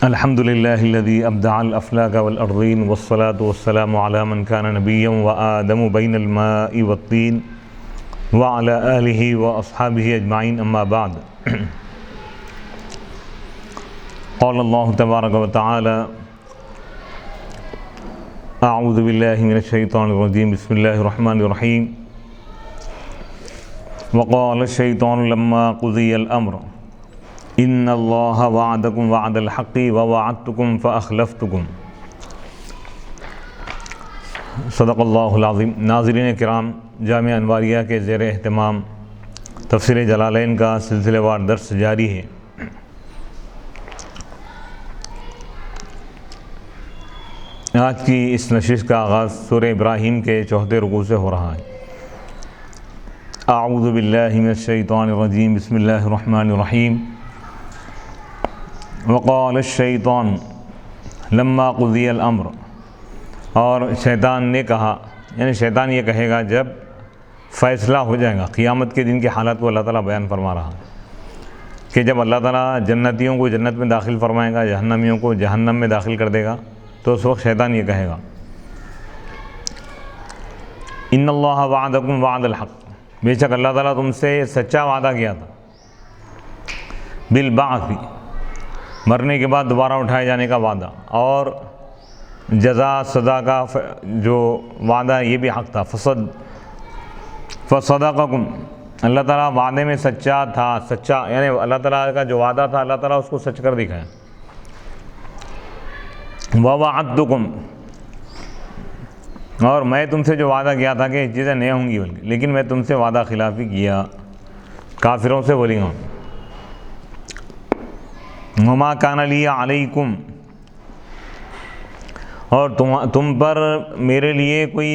الحمد لله الذي أبدع الأفلاك والأرضين والصلاة والسلام على من كان نبيا وآدم بين الماء والطين وعلى آله وأصحابه أجمعين أما بعد. قال الله تبارك وتعالى: أعوذ بالله من الشيطان الرجيم بسم الله الرحمن الرحيم. وقال الشيطان لما قضي الأمر ان اللہ وعدکم وعد الحق ووعدتکم فاخلفتکم. صدق اللہ العظیم. ناظرین کرام، جامعہ انواریہ کے زیر اہتمام تفسیر جلالین کا سلسلہ وار درس جاری ہے. آج کی اس نشست کا آغاز سورہ ابراہیم کے 4 رکوع سے ہو رہا ہے. اعوذ باللہ من الشیطان الرجیم بسم اللہ الرحمن الرحیم. وقال الشیطان لما قضی الامر، اور شیطان نے کہا، یعنی شیطان یہ کہے گا جب فیصلہ ہو جائے گا. قیامت کے دن کے حالات کو اللہ تعالیٰ بیان فرما رہا ہے کہ جب اللہ تعالیٰ جنتیوں کو جنت میں داخل فرمائے گا، جہنمیوں کو جہنم میں داخل کر دے گا، تو اس وقت شیطان یہ کہے گا: ان اللہ وعدکم وعد الحق، بے شک اللہ تعالیٰ تم سے سچا وعدہ کیا تھا، بالبعث، مرنے کے بعد دوبارہ اٹھائے جانے کا وعدہ، اور جزا سزا کا جو وعدہ یہ بھی حق تھا. فصدقکم، اللہ تعالیٰ وعدے میں سچا تھا، سچا یعنی اللہ تعالیٰ کا جو وعدہ تھا اللہ تعالیٰ اس کو سچ کر دکھایا. ووعدتکم، اور میں تم سے جو وعدہ کیا تھا کہ یہ چیزیں نہیں ہوں گی، بلکہ لیکن میں تم سے وعدہ خلافی کیا، کافروں سے بولی ہوں. وما کان لی علیکم، اور تم پر میرے لیے کوئی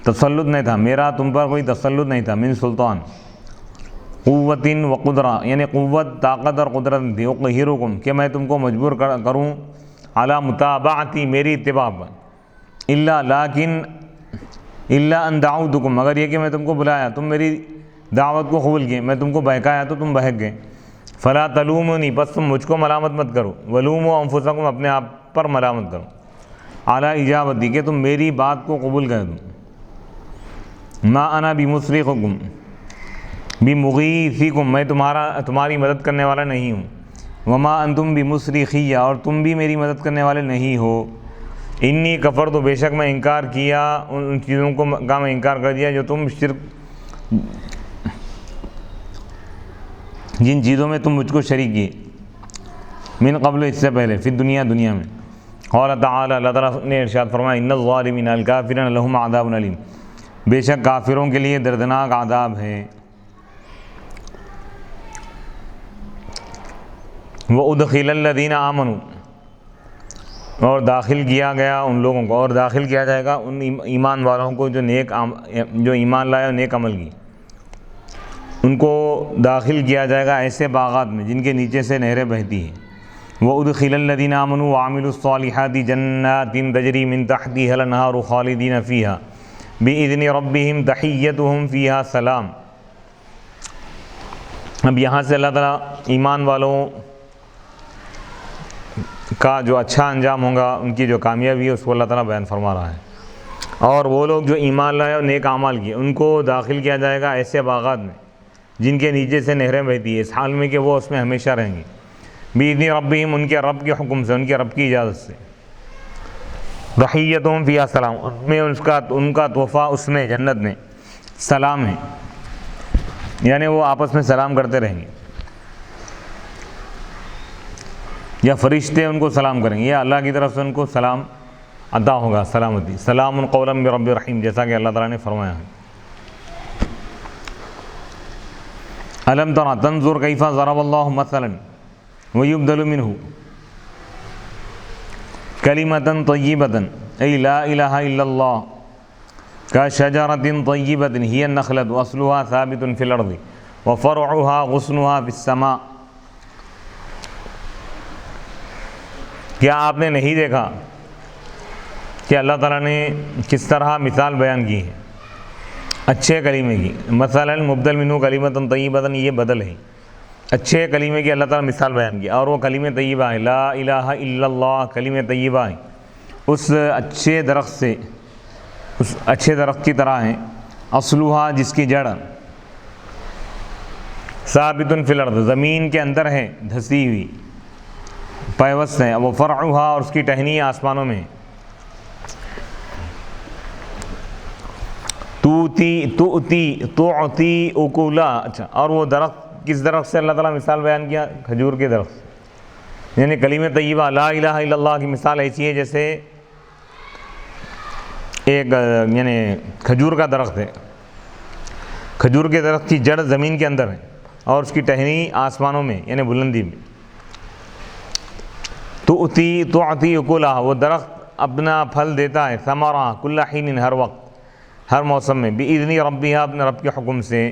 تسلط نہیں تھا، میرا تم پر کوئی تسلط نہیں تھا. من سلطان، قوت و قدرہ، یعنی قوت، طاقت اور قدرت تھی. اقہرکم، کہ میں تم کو مجبور کروں، علی متابعتی، میری اتباع پر. لیکن ان دعوتکم، مگر یہ کہ میں تم کو بلایا، تم میری دعوت کو قبول کیے، میں تم کو بہکایا تو تم بہک گئے. فلا تلومونی، بس تم مجھ کو ملامت مت کرو. ولوموا انفسکم، اپنے آپ پر ملامت کرو. اعلی اجابتی، کہ تم میری بات کو قبول کر دو. ما انا بمصرخکم بمغیثکم، میں تمہاری مدد کرنے والا نہیں ہوں. وما انتم بمصرخی، اور تم بھی میری مدد کرنے والے نہیں ہو. انی کفرت، بے شک میں انکار کیا ان چیزوں کا میں انکار کر دیا جو تم جن چیزوں میں تم مجھ کو شریک کیے. من قبل، اس سے پہلے، فی دنیا میں. قال تعالی، اللہ تعالیٰ نے ارشاد فرمایا: ان الظالمین الکافرین لہم عذاب علیم، بے شک کافروں کے لیے دردناک عذاب ہے. وادخل الذین آمنوا، اور داخل کیا گیا ان لوگوں کو، اور داخل کیا جائے گا ان ایمان والوں کو جو ایمان لائے اور نیک عمل کی. ان کو داخل کیا جائے گا ایسے باغات میں جن کے نیچے سے نہریں بہتی ہیں. وَأُدْخِلَ الَّذِينَ آمَنُوا وَعَمِلُوا الصَّالِحَاتِ جَنَّاتٍ تَجْرِي مِن تَحْتِهَا الْأَنْهَارُ خَالِدِينَ فِيهَا بِإِذْنِ رَبِّهِمْ تَحِيَّتُهُمْ فِيهَا سَلَامٌ. اب یہاں سے اللہ تعالیٰ ایمان والوں کا جو اچھا انجام ہوگا، ان کی جو کامیابی ہے، اس کو اللہ تعالیٰ بیان فرما رہا ہے. اور وہ لوگ جو ایمان لائے اور نیک اعمال کیے، ان کو داخل کیا جائے گا ایسے باغات میں جن کے نیچے سے نہریں بہتی ہے، اس حال میں کہ وہ اس میں ہمیشہ رہیں گے. بِإِذْنِ رَبِّهِمْ، ان کے رب کے حکم سے، ان کے رب کی اجازت سے. تَحِيَّتُهُمْ فِيهَا سَلَامٌ، ان میں ان کا تحفہ اس میں جنت میں سلام ہے، یعنی وہ آپس میں سلام کرتے رہیں گے، یا فرشتے ان کو سلام کریں گے، یا اللہ کی طرف سے ان کو سلام عطا ہوگا، سلامتی. سلام قولا من رب رحیم، جیسا کہ اللہ تعالیٰ نے فرمایا ہے. الم تر تنظر کیف ضرب اللہ مثلا ویبدل منہ کلمۃ طیبۃ ای لا الہ الا اللہ کشجرۃ طیبۃ ہی النخلۃ اصلها ثابت فی الارض وفرعها غصنها فی السماء. کیا آپ نے نہیں دیکھا کہ اللہ تعالیٰ نے کس طرح مثال بیان کی ہے اچھے کلمے کی. مثلا مبدل منہ کلمۃ طیبۃ، یہ بدل ہے. اچھے کلمے کی اللہ تعالیٰ مثال بیان کی، اور وہ کلمہ طیبہ ہے، لا الہ الا اللہ کلمہ طیبہ ہے، اس اچھے درخت سے، اس اچھے درخت کی طرح ہیں، اصلها جس کی جڑ ثابت فی الارض زمین کے اندر ہے، دھسی ہوئی پیوست ہے، وہ فرعها اور اس کی ٹہنی آسمانوں میں، تعطی اکولا، اچھا، اور وہ درخت کس درخت سے اللہ تعالیٰ مثال بیان کیا؟ کھجور کے درخت، یعنی کلمہ طیبہ لا الہ الا اللہ کی مثال ایسی ہے جیسے ایک یعنی کھجور کا درخت ہے، کھجور کے درخت کی جڑ زمین کے اندر ہے اور اس کی ٹہنی آسمانوں میں یعنی بلندی میں، تعطی اکولا، وہ درخت اپنا پھل دیتا ہے، ثمرہ کل حین ہر وقت، ہر موسم میں، بِإِذْنِ رَبِّهَا اپنے رب کے حکم سے،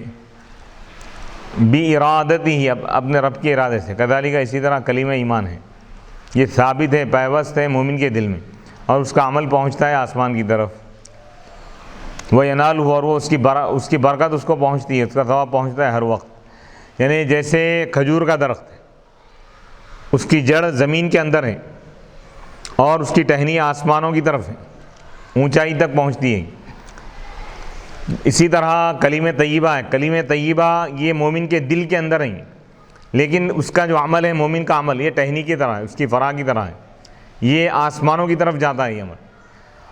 بِإِرَادَتِهِ اپنے رب کے ارادے سے، کذالک اسی طرح کلمہ ایمان ہے، یہ ثابت ہے، پیوست ہے مومن کے دل میں، اور اس کا عمل پہنچتا ہے آسمان کی طرف، وَيَنَالُهُ اور وہ اس کی برکت اس کو پہنچتی ہے، اس کا ثواب پہنچتا ہے ہر وقت، یعنی جیسے کھجور کا درخت ہے، اس کی جڑ زمین کے اندر ہے اور اس کی ٹہنی آسمانوں کی طرف ہے، اونچائی تک پہنچتی ہے، اسی طرح کلمہ طیبہ ہے، کلمہ طیبہ یہ مومن کے دل کے اندر ہیں، لیکن اس کا جو عمل ہے مومن کا عمل یہ ٹہنی کی طرح ہے، اس کی فرا کی طرح ہے، یہ آسمانوں کی طرف جاتا ہے یہ عمل،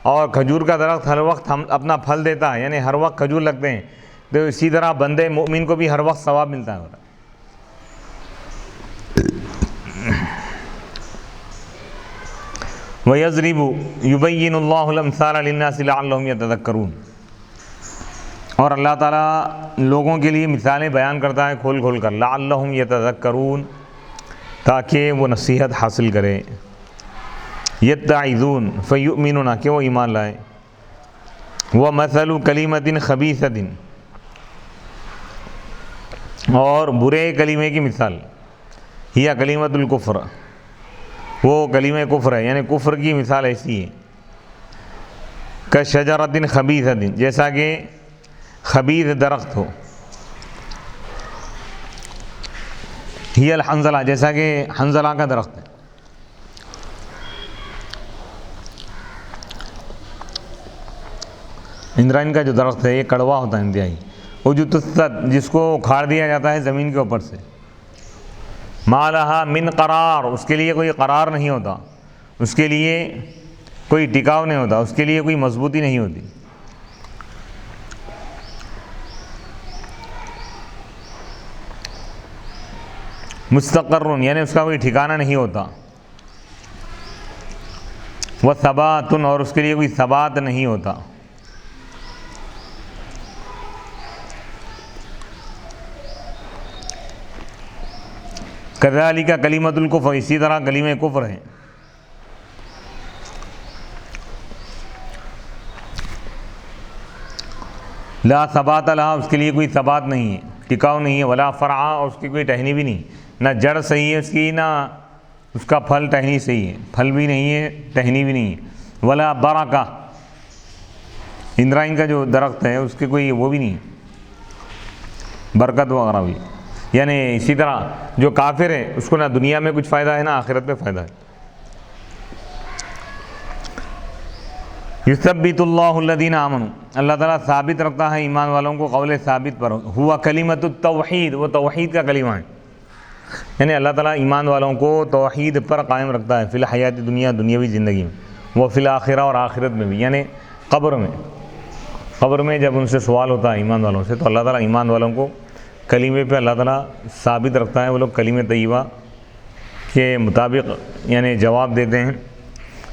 اور کھجور کا درخت ہر وقت ہم اپنا پھل دیتا ہے، یعنی ہر وقت کھجور لگتے ہیں، تو اسی طرح بندے مومن کو بھی ہر وقت ثواب ملتا ہے۔ وَيَضْرِبُ يُبَيِّنُ اللَّهُ الْأَمْثَالَ لِلنَّاسِ لَعَلَّهُمْ يَتَذَكَّرُونَ، اور اللہ تعالیٰ لوگوں کے لیے مثالیں بیان کرتا ہے کھول کھول کر، لعلہم یتذکرون تاکہ وہ نصیحت حاصل کرے، یتعظون فیؤمنون کہ وہ ایمان لائے، ومثل کلمۃ خبیثۃ اور برے کلمے کی مثال، ہی کلمۃ الکفر وہ کلمہ کفر ہے، یعنی کفر کی مثال ایسی ہے، کشجرۃ خبیثۃ جیسا کہ خبیث درخت ہو، ہی الحنظلہ جیسا کہ حنظلہ کا درخت ہے، اندرائن کا جو درخت ہے یہ کڑوا ہوتا ہے انتہائی، وہ جو تست جس کو اکھاڑ دیا جاتا ہے زمین کے اوپر سے، ما لہا من قرار اس کے لیے کوئی قرار نہیں ہوتا، اس کے لیے کوئی ٹکاؤ نہیں ہوتا، اس کے لیے کوئی مضبوطی نہیں ہوتی، مستقر یعنی اس کا کوئی ٹھکانہ نہیں ہوتا، وثبات اور اس کے لیے کوئی ثبات نہیں ہوتا، کذالک کلمۃ الکفر اسی طرح کلمہ کفر ہے، لا ثبات لہا اس کے لیے کوئی ثبات نہیں ہے، ٹکاؤ نہیں ہے، ولا فرع اور اس کی کوئی ٹہنی بھی نہیں، نہ جڑ صحیح ہے اس کی، نہ اس کا پھل ٹہنی صحیح ہے، پھل بھی نہیں ہے ٹہنی بھی نہیں ہے، ولا برکہ اندرائن کا جو درخت ہے اس کے کوئی وہ بھی نہیں برکت وغیرہ بھی، یعنی اسی طرح جو کافر ہے اس کو نہ دنیا میں کچھ فائدہ ہے نہ آخرت میں فائدہ ہے۔ یثبت اللہ الذین آمنوا اللہ تعالیٰ ثابت رکھتا ہے ایمان والوں کو قول ثابت پر، ہوا کلمۃ التوحید وہ توحید کا کلمہ ہے، یعنی اللہ تعالیٰ ایمان والوں کو توحید پر قائم رکھتا ہے، فی الحیات دنیا دنیاوی زندگی میں، وہ فی الآخرہ اور آخرت میں بھی، یعنی قبر میں جب ان سے سوال ہوتا ہے ایمان والوں سے تو اللہ تعالیٰ ایمان والوں کو کلمے پہ اللہ تعالیٰ ثابت رکھتا ہے، وہ لوگ کلمہ طیبہ کے مطابق یعنی جواب دیتے ہیں،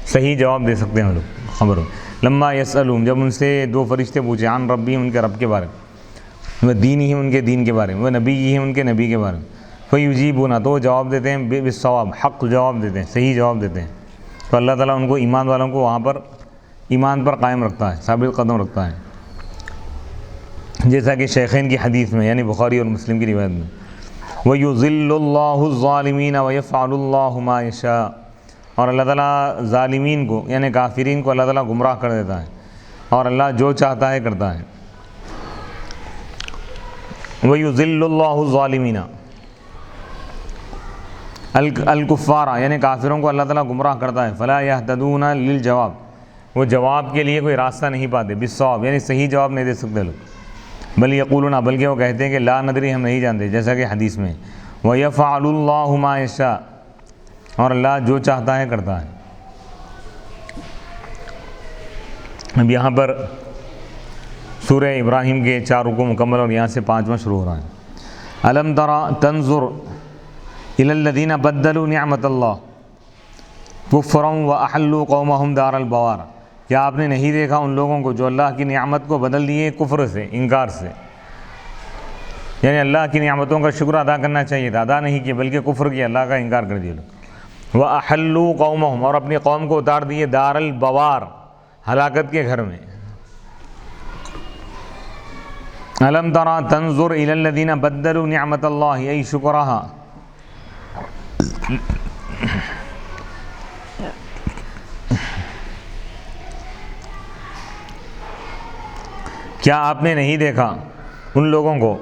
صحیح جواب دے سکتے ہیں وہ لوگ خبر میں۔ لما یسألون جب ان سے دو فرشتے پوچھے، عن ربی ان کے رب کے بارے میں، وہ دین ہی ان کے دین کے بارے میں، وہ نبی ہی ان کے نبی کے بارے میں، فیجیبون تو وہ جواب دیتے ہیں بالصواب حق جواب دیتے ہیں، صحیح جواب دیتے ہیں، تو اللہ تعالیٰ ان کو ایمان والوں کو وہاں پر ایمان پر قائم رکھتا ہے، ثابت قدم رکھتا ہے، جیسا کہ شیخین کی حدیث میں یعنی بخاری اور مسلم کی روایت میں، وَيُضِلُّ اللَّهُ الظَّالِمِينَ وَيَفْعَلُ اللَّهُ مَا يَشَاءُ اور اللہ تعالیٰ ظالمین کو یعنی کافرین کو اللہ تعالیٰ گمراہ کر دیتا ہے اور اللہ جو چاہتا ہے کرتا ہے، وَيُضِلُّ اللَّهُ الظَّالِمِينَ الکفارہ یعنی کافروں کو اللہ تعالیٰ گمراہ کرتا ہے، فلا یہتدون للجواب، وہ جواب کے لیے کوئی راستہ نہیں پاتے، بالصواب یعنی صحیح جواب نہیں دے سکتے لوگ، بل یقولون بلکہ وہ کہتے ہیں کہ لا ندری ہم نہیں جانتے، جیسا کہ حدیث میں وَيَفْعَلُ اللَّهُ مَا يَشَاءُ، اور اللہ جو چاہتا ہے کرتا ہے۔ اب یہاں پر سورہ ابراہیم کے 4 رکوع مکمل اور یہاں سے 5واں شروع ہو رہا ہے۔ الم ترى تنظر الى الذين بدلوا نعمت اللہ کفرا واحلوا قومهم دار البوار، کیا آپ نے نہیں دیکھا ان لوگوں کو جو اللہ کی نعمت کو بدل دیے کفر سے، انکار سے، یعنی اللہ کی نعمتوں کا شکر ادا کرنا چاہیے تھا، ادا نہیں کیا بلکہ کفر کیا، اللہ کا انکار کر دیا لوگ۔ واحلوا قومهم، اور اپنی قوم کو اتار دیے دار البوار، ہلاکت کے گھر میں۔ الم ترى تنظر الى الذين بدلوا نعمت اللہ ای شکرہا، کیا آپ نے نہیں دیکھا ان لوگوں کو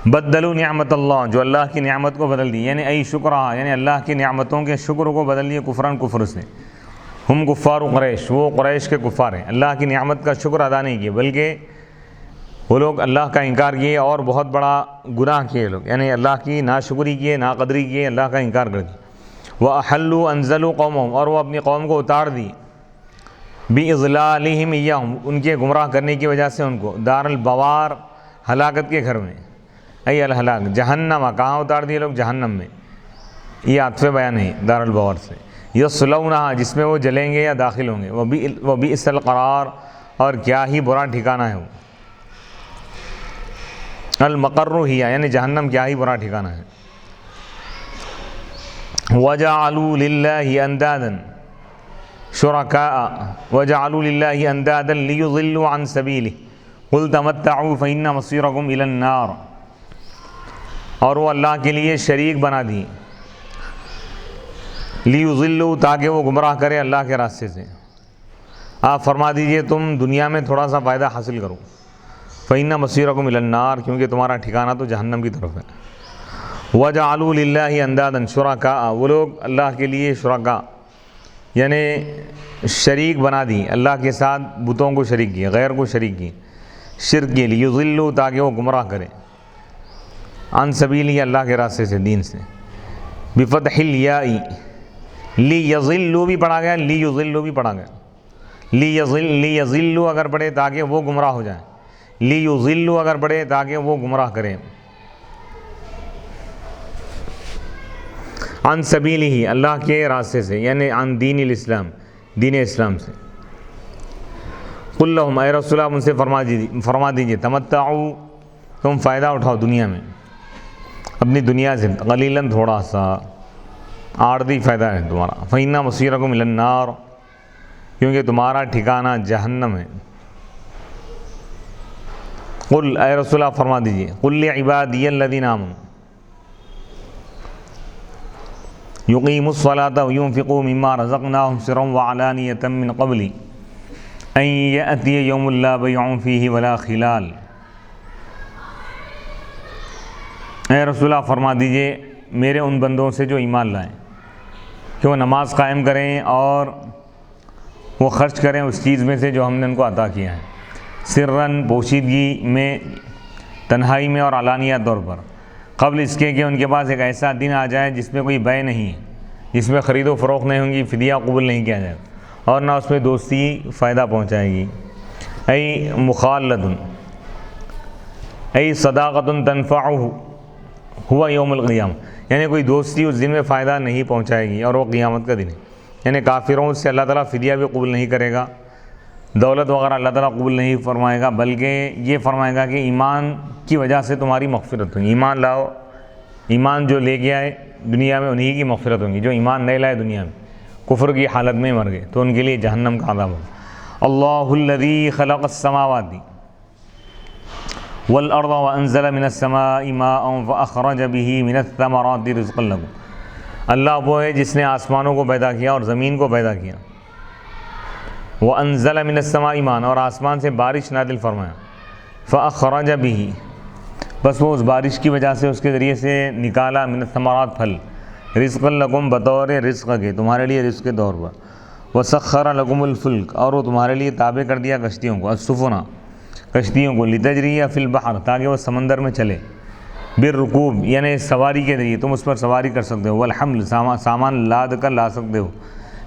بدلوا نعمت اللہ، جو اللہ کی نعمت کو بدل دی، یعنی ای شکرہا یعنی اللہ کی نعمتوں کے شکر کو بدل دیے کفراً کفر سے۔ ہم کفار قریش، وہ قریش کے کفار ہیں، اللہ کی نعمت کا شکر ادا نہیں کیے بلکہ وہ لوگ اللہ کا انکار کیے اور بہت بڑا گناہ کیے لوگ، یعنی اللہ کی ناشکری کیے، ناقدری کیے، اللہ کا انکار کر دیا۔ وَأَحَلُّوا أَنزَلُوا قَوْمَهُمْ، اور وہ اپنی قوم کو اتار دی، بِإِضْلَالِهِمْ إِيَّاهُمْ، ان کے گمراہ کرنے کی وجہ سے ان کو، دار البوار، ہلاکت کے گھر میں، ای الہلاک، جہنم، کہاں اتار دیے لوگ؟ جہنم میں، یہ عطف بیان ہے دار البوار سے، یصلونہا، جس میں وہ جلیں گے یا داخل ہوں گے، وبئس القرار، اور کیا ہی برا ٹھکانہ ہے وہ، المقر ہی یعنی جہنم کیا ہی برا ٹھکانہ ہے۔ وَجَعَلُوا لِلَّهِ أَنْدَادًا شُرَكَاءَ وَجَعَلُوا لِلَّهِ أَنْدَادًا لِيُضِلُّوا عَنْ سَبِيلِهِ قُلْ تَمَتَّعُوا فَإِنَّ مَصِيرَكُمْ إِلَى النَّارِ، اور وہ اللہ کے لیے شریک بنا دی، لِيُضِلُّوا تاکہ وہ گمراہ کرے اللہ کے راستے سے۔ آپ فرما دیجئے تم دنیا میں تھوڑا سا فائدہ حاصل کرو، فَإِنَّ مَصِيرَكُمْ إِلَى النَّارِ، کیونکہ تمہارا ٹھکانہ تو جہنم کی طرف ہے۔ وَجَعَلُوا لِلَّهِ أَنْدَادًا شُرَكَاءَ، وہ لوگ اللہ کے لیے شرکا یعنی شریک بنا دی، اللہ کے ساتھ بتوں کو شریک کیے، غیر کو شریک کیے، شرک کے لیے، یضلوا تاکہ وہ گمراہ کرے، عن سبیلہ اللہ کے راستے سے، دین سے، بفتح الیاء، لیضلوا بھی پڑھا گیا، لیضلوا بھی پڑھا گیا، لیضلوا اگر پڑھے تاکہ وہ گمراہ ہو جائیں، لیضلوا اگر پڑھے تاکہ وہ گمراہ کریں، عن سبیلہ اللہ کے راستے سے، یعنی عن دین الاسلام، دین اسلام سے۔ قل لہم، اے رسول اللہ ان سے فرما دیجئے، تمتعوا، تم فائدہ اٹھاؤ دنیا میں، اپنی دنیا سے، قلیلاً تھوڑا سا، عارضی فائدہ ہے تمہارا، فإن مصیرکم الی النار، کیونکہ تمہارا ٹھکانہ جہنم ہے۔ قل، اے رسول اللہ فرما دیجئے، قل لعبادی الذین آمنوا یقیموا الصلاة وینفقوا مما رزقناہم سرا وعلانیۃ من قبل ان یأتی یوم لا بیع فیہ ولا خلال۔ اے رسول اللہ فرما دیجئے میرے ان بندوں سے جو ایمان لائیں کہ وہ نماز قائم کریں اور وہ خرچ کریں اس چیز میں سے جو ہم نے ان کو عطا کیا ہے، سرًا پوشیدگی میں، تنہائی میں اور علانیہ طور پر، قبل اس کے کہ ان کے پاس ایک ایسا دن آ جائے جس میں کوئی بیع نہیں ہے، جس میں خرید و فروخت نہیں ہوں گی، فدیہ قبول نہیں کیا جائے اور نہ اس میں دوستی فائدہ پہنچائے گی۔ ای مخالۃ، ای صداقۃ تنفعہ ہوا یوم القیامہ، یعنی کوئی دوستی اس دن میں فائدہ نہیں پہنچائے گی اور وہ قیامت کا دن ہے، یعنی کافروں سے اللہ تعالیٰ فدیہ بھی قبول نہیں کرے گا، دولت وغیرہ اللہ تعالیٰ قبول نہیں فرمائے گا، بلکہ یہ فرمائے گا کہ ایمان کی وجہ سے تمہاری مغفرت ہوگی، ایمان لاؤ، ایمان جو لے کے آئے دنیا میں انہی کی مغفرت ہوگی، جو ایمان نہیں لائے دنیا میں کفر کی حالت میں مر گئے تو ان کے لیے جہنم کا عذاب ہوگا۔ اللہ الذی خلق السماوات والارض وانزل من السماء ماء فاخرج به من الثمرات رزقا لكم، اللہ وہ ہے جس نے آسمانوں کو پیدا کیا اور زمین کو پیدا کیا، وانزل من السماء ماء، اور آسمان سے بارش نازل فرمایا، فاخرج به، بس وہ اس بارش کی وجہ سے اس کے ذریعے سے نکالا، من الثمرات پھل، رزق لکم بطور رزق کے، تمہارے لیے رزق کے طور پر، وسخر لکم الفلک، اور وہ تمہارے لیے تابع کر دیا کشتیوں کو، السفن کشتیوں کو، لتجریہ فی البحر تاکہ وہ سمندر میں چلے، بالرکوب یعنی سواری کے ذریعے تم اس پر سواری کر سکتے ہو، والحمل سامان لاد کر لا سکتے ہو،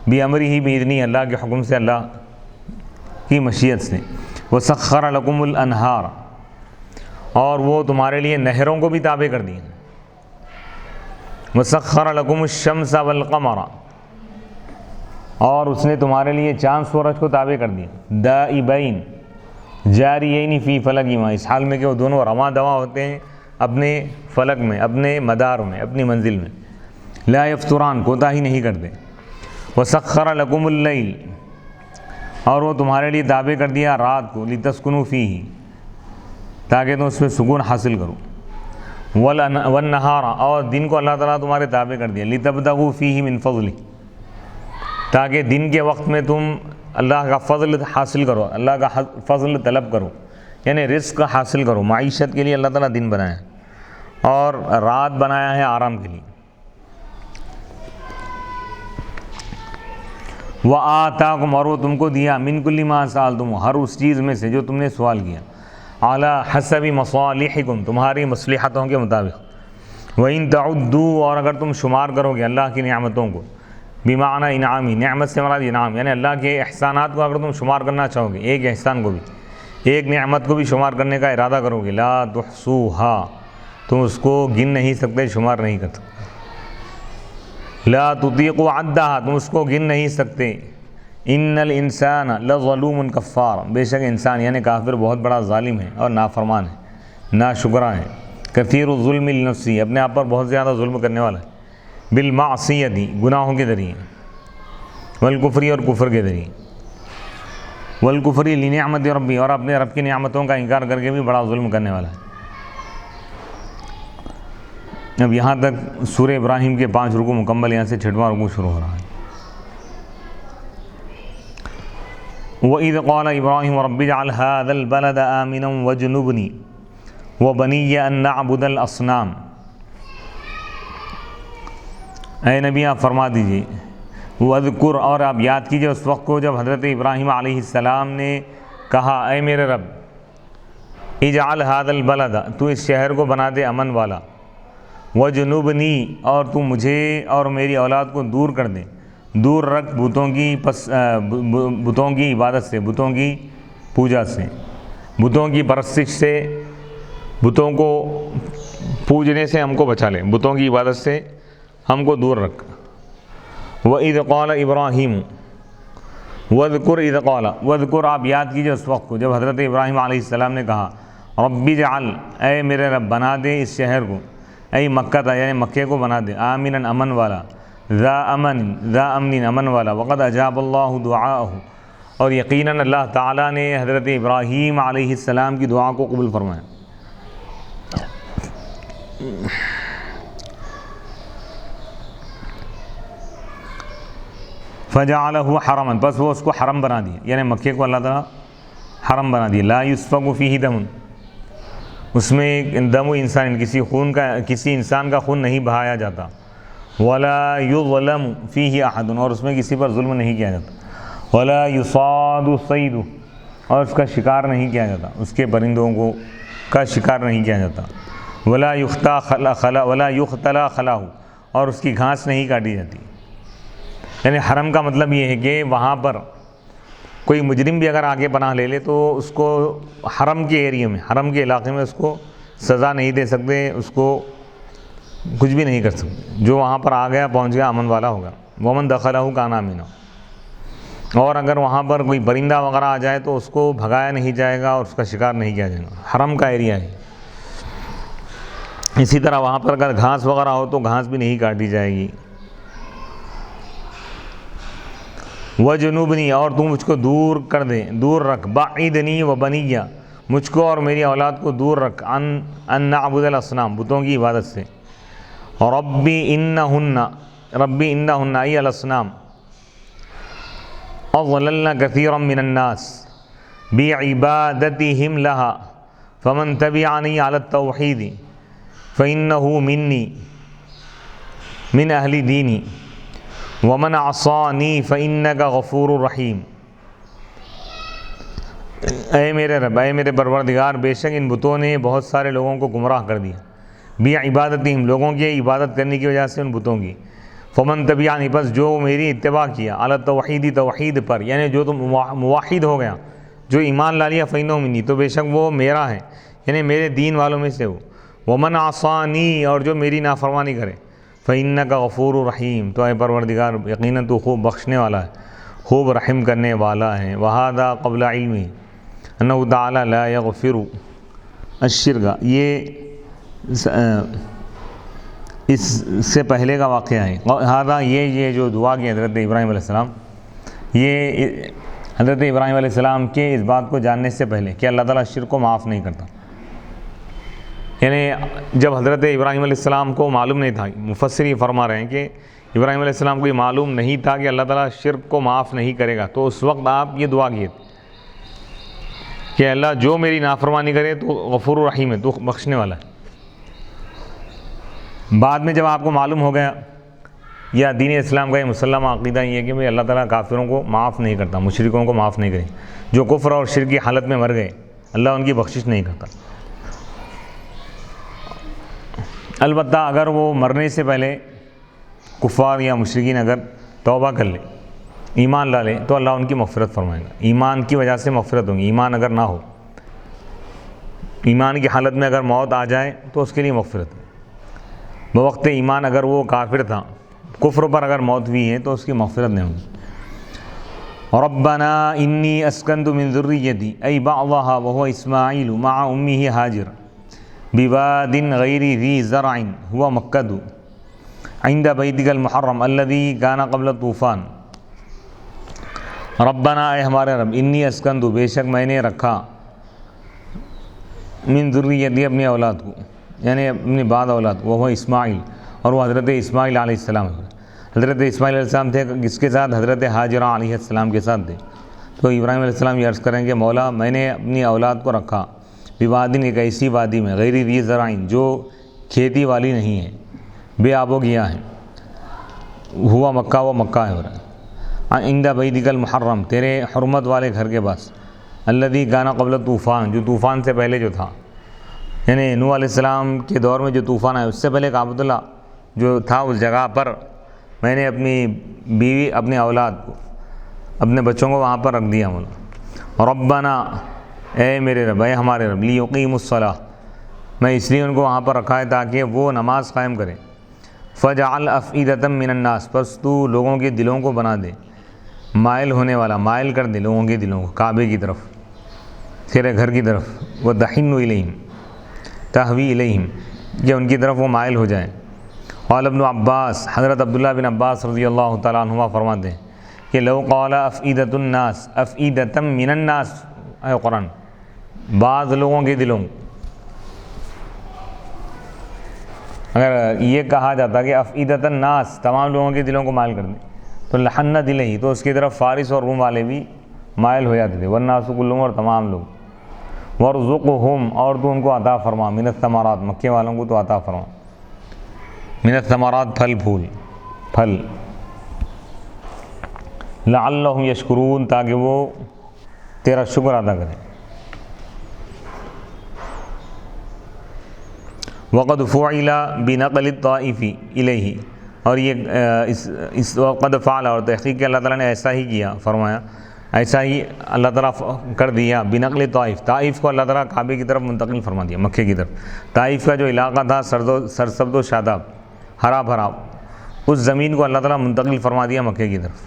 بامرہ باذنہ اللہ کے حکم سے، اللہ کی مشیت سے، وسخر لکم الانہار، اور وہ تمہارے لیے نہروں کو بھی تابع کر دی، وسخر لکم الشمس والقمر، اور اس نے تمہارے لیے چاند سورج کو تابع کر دیا، دائبین جاریین فی فلک ما، اس حال میں کہ وہ دونوں رواں دواں ہوتے ہیں اپنے فلک میں، اپنے مدار میں، اپنی منزل میں، لا یفتران کوتاہی نہیں کرتے، وسخر لکم اللیل، اور وہ تمہارے لیے تابع کر دیا رات کو، لتسکنوا فیہ تاکہ تم اس میں سکون حاصل کرو، والنہار، اور دن کو اللہ تعالیٰ تمہارے تابع کر دیا، لتبتغوا فیہ من فضلہ تاکہ دن کے وقت میں تم اللہ کا فضل حاصل کرو، اللہ کا فضل طلب کرو، یعنی رزق حاصل کرو، معیشت کے لیے اللہ تعالیٰ دن بنایا ہے اور رات بنایا ہے آرام کے لیے، وآتاکم، اور وہ تم کو دیا، من کل ما سألتم، ہر اس چیز میں سے جو تم نے سوال کیا، اعلی حسب مصالحکم تمہاری مصلحتوں کے مطابق، وَإِن تَعُدُّوا، اور اگر تم شمار کرو گے اللہ کی نعمتوں کو، بمعنی انعامی، نعمت سے مراد انعام یعنی اللہ کے احسانات کو اگر تم شمار کرنا چاہو گے، ایک احسان کو بھی، ایک نعمت کو بھی شمار کرنے کا ارادہ کرو گے، لا تحصوها تم اس کو گن نہیں سکتے، شمار نہیں کر سکتے، لا تطیقوا عدها تم اس کو گن نہیں سکتے، ان الانسان لظلوم کفار بے شک انسان یعنی کافر بہت بڑا ظالم ہے اور نافرمان ہے، ناشکرا ہے، کثیر الظلم لنفسی اپنے آپ پر بہت زیادہ ظلم کرنے والا ہے، بالمعصیت گناہوں کے ذریعے، والکفری اور کفر کے ذریعے، والکفری لنعمت ربی اور اپنے رب کی نعمتوں کا انکار کر کے بھی بڑا ظلم کرنے والا ہے۔ اب یہاں تک سورہ ابراہیم کے 5 رکوع مکمل، یہاں سے 6واں رکوع شروع ہو رہا ہے۔ وَإِذْ قَالَ إِبْرَاهِيمُ رَبِّ اجْعَلْ هَٰذَا الْبَلَدَ آمِنًا وَاجْنُبْنِي وَبَنِيَّ أَن نَّعْبُدَ الْأَصْنَامَ، اے نبی آپ فرما دیجیے، وَاذْكُرْ اور آپ یاد کیجئے اس وقت کو جب حضرت ابراہیم علیہ السلام نے کہا، اے میرے رب، اجعل هذا البلد تو اس شہر کو بنا دے امن والا، وجنوبنی اور تو مجھے اور میری اولاد کو دور کر دے، دور رکھ بتوں کی عبادت سے، بتوں کی پوجا سے، بتوں کی پرستش سے، بتوں کو پوجنے سے ہم کو بچا لے، بتوں کی عبادت سے ہم کو دور رکھ۔ وَإِذْ قَالَ إِبْرَاهِيمُ وَاذْكُرْ إِذْ قَالَ وَاذْكُرْ آپ یاد کیجئے اس وقت کو جب حضرت ابراہیم علیہ السلام نے کہا، رَبِّ اجْعَلْ اے میرے رب بنا دے اس شہر کو، اے مکہ تھا یعنی مکے کو بنا دے، آمنا امن والا، ذا امن امن والا، وقد اجاب اللہ دعاءہ اور یقیناً اللہ تعالیٰ نے حضرت ابراہیم علیہ السلام کی دعا کو قبول فرمایا۔ فجعلہ حرما بس وہ اس کو حرم بنا دیا، یعنی مکے کو اللہ تعالیٰ حرم بنا دیا، لا یسفک فیہ دم اس میں دم انسان کسی انسان کا خون نہیں بہایا جاتا، ولا یظلم فیہ احد اور اس میں کسی پر ظلم نہیں کیا جاتا، ولا یصاد صید اور اس کا شکار نہیں کیا جاتا، اس کے پرندوں کو کا شکار نہیں کیا جاتا، ولا یختلا خلاہ اور اس کی گھاس نہیں کاٹی جاتی۔ یعنی حرم کا مطلب یہ ہے کہ وہاں پر کوئی مجرم بھی اگر آگے پناہ لے لے تو اس کو حرم کے ایریے میں، حرم کے علاقے میں اس کو سزا نہیں دے سکتے، اس کو کچھ بھی نہیں کر سکتے، جو وہاں پر آ گیا پہنچ گیا امن والا ہوگا، ومن دخلہ کان آمنا اور اگر وہاں پر کوئی پرندہ وغیرہ آ جائے تو اس کو بھگایا نہیں جائے گا اور اس کا شکار نہیں کیا جائے گا، حرم کا ایریا ہے۔ اسی طرح وہاں پر اگر گھاس وغیرہ ہو تو گھاس بھی نہیں کاٹی جائے گی۔ وجنوبنی اور تو مجھ کو دور کر دے، دور رکھ، بعیدنی و بنیہ مجھ کو اور میری اولاد کو دور رکھ، ان نعبد الاصنام بتوں کی عبادت سے، ربی انہن ای الاصنام اضللن کثیرا من الناس بعبادتہم لہا فمن تبعنی علی التوحید فإنہ منی من اہل دینی ومن عصانی فانک غفور رحیم۔ اے میرے رب، اے میرے پروردگار، بے شک ان بتوں نے بہت سارے لوگوں کو گمراہ کر دیا، بھی عبادتہم، لوگوں کی عبادت کرنے کی وجہ سے ان بتوں کی، فمن تبعنی، پس جو میری اتباع کیا، علی التوحید، توحید پر، یعنی جو تم موحد ہو گیا، جو ایمان لا لیا، فإنہ منی، تو بے شک وہ میرا ہے، یعنی میرے دین والوں میں سے ہو، ومن عصانی، اور جو میری نافرمانی کرے، فإنک غفور رحیم، تو اے پروردگار یقیناً تو خوب بخشنے والا ہے، خوب رحم کرنے والا ہے۔ وہذا قبل علمہ انہ تعالی لا یغفر الشرک، یہ اس سے پہلے کا واقعہ ہے۔ ہذا، یہ جو دعا کی حضرت ابراہیم علیہ السلام، یہ حضرت ابراہیم علیہ السلام کے اس بات کو جاننے سے پہلے کہ اللہ تعالیٰ شرک کو معاف نہیں کرتا، یعنی جب حضرت ابراہیم علیہ السلام کو معلوم نہیں تھا، مفسر یہ فرما رہے ہیں کہ ابراہیم علیہ السلام کو یہ معلوم نہیں تھا کہ اللہ تعالیٰ شرک کو معاف نہیں کرے گا، تو اس وقت آپ یہ دعا کیے کہ اللہ جو میری نافرمانی کرے تو غفور الرحیم ہے، تو بخشنے والا ہے۔ بعد میں جب آپ کو معلوم ہو گیا، یا دین اسلام کا یہ مسلمہ عقیدہ یہ ہے کہ بھئی اللہ تعالیٰ کافروں کو معاف نہیں کرتا، مشرکوں کو معاف نہیں کرے، جو کفر اور شرک کی حالت میں مر گئے اللہ ان کی بخشش نہیں کرتا۔ البتہ اگر وہ مرنے سے پہلے کفار یا مشرکین اگر توبہ کر لے، ایمان لا لے، تو اللہ ان کی مغفرت فرمائے گا، ایمان کی وجہ سے مغفرت ہوگی۔ ایمان اگر نہ ہو، ایمان کی حالت میں اگر موت آ جائے تو اس کے لیے مغفرت ہے۔ بوقت ایمان اگر وہ کافر تھا، کفر پر اگر موت ہوئی ہے تو اس کی مغفرت نہیں ہوگی۔ ربنا انی اسکنت من ذریتی ای بعضها وهو اسماعیل مع امہ ہاجر بواد غیر ذی زرع هو مکۃ عند بیتک المحرم الذی کان قبل الطوفان۔ ربنا، اے ہمارے رب، انی اسکنت، بے شک میں نے رکھا، من ذریتی، اپنی اولاد کو، یعنی اپنی بعد اولاد کو، وہ اسماعیل، اور وہ حضرت اسماعیل علیہ السلام، حضرت اسماعیل علیہ السلام تھے، جس کے ساتھ حضرت ہاجرہ علیہ السلام کے ساتھ تھے۔ تو ابراہیم علیہ السلام یہ عرض کریں کہ مولا، میں نے اپنی اولاد کو رکھا بوادن، ایک ایسی وادی میں، غیر ذی زرع، جو کھیتی والی نہیں ہے، بے آب و گیا ہے، ہوا مکہ، وہ مکہ ہے، عند بیتک المحرم، تیرے حرمت والے گھر کے پاس، الذی کان قبل طوفان، جو طوفان سے پہلے جو تھا، یعنی نوح علیہ السلام کے دور میں جو طوفان آیا اس سے پہلے کعبۃ اللہ جو تھا، اس جگہ پر میں نے اپنی بیوی، اپنے اولاد کو، اپنے بچوں کو وہاں پر رکھ دیا مولا۔ ربنا، اے میرے رب، اے ہمارے رب، لیقیموا الصلاۃ، میں اس لیے ان کو وہاں پر رکھا ہے تاکہ وہ نماز قائم کریں۔ فجعل افئدۃ من الناس، پس تو لوگوں کے دلوں کو بنا دے مائل ہونے والا، مائل کر دے لوگوں کے دلوں کو کعبے کی طرف، تیرے گھر کی طرف، وتحن الیہم، تہوی الیہم، کہ ان کی طرف وہ مائل ہو جائیں۔ قال ابن عباس، حضرت عبداللہ بن عباس رضی اللہ تعالیٰ عنہما فرماتے ہیں کہ لو قال افئدۃ الناس افئدۃ من الناس، اے قرآن، بعض لوگوں کے دلوں، اگر یہ کہا جاتا کہ افئدۃ الناس، تمام لوگوں کے دلوں کو مائل کر دیں، تو لحن دلہ، تو اس کی طرف فارس اور روم والے بھی مائل ہو جاتے تھے، والناس کلہم، اور تمام لوگ، وارزقہم، اور تو ان کو عطا فرما، من الثمرات، مکے والوں کو تو عطا فرما، من الثمرات، پھل، لعلہم یشکرون، تاکہ وہ تیرا شکر ادا کریں۔ وقد فعل بنقل الطائف الیہ، اور یہ اس وقت فعل، اور تحقیق کہ اللہ تعالیٰ نے ایسا ہی کیا، فرمایا ایسا ہی اللہ تعالیٰ کر دیا، بنقل طائف، طائف کو اللہ تعالیٰ کعبے کی طرف منتقل فرما دیا، مکے کی طرف۔ طائف کا جو علاقہ تھا سرسبز و شاداب، ہرا بھرا، اس زمین کو اللہ تعالیٰ منتقل فرما دیا مکے کی طرف۔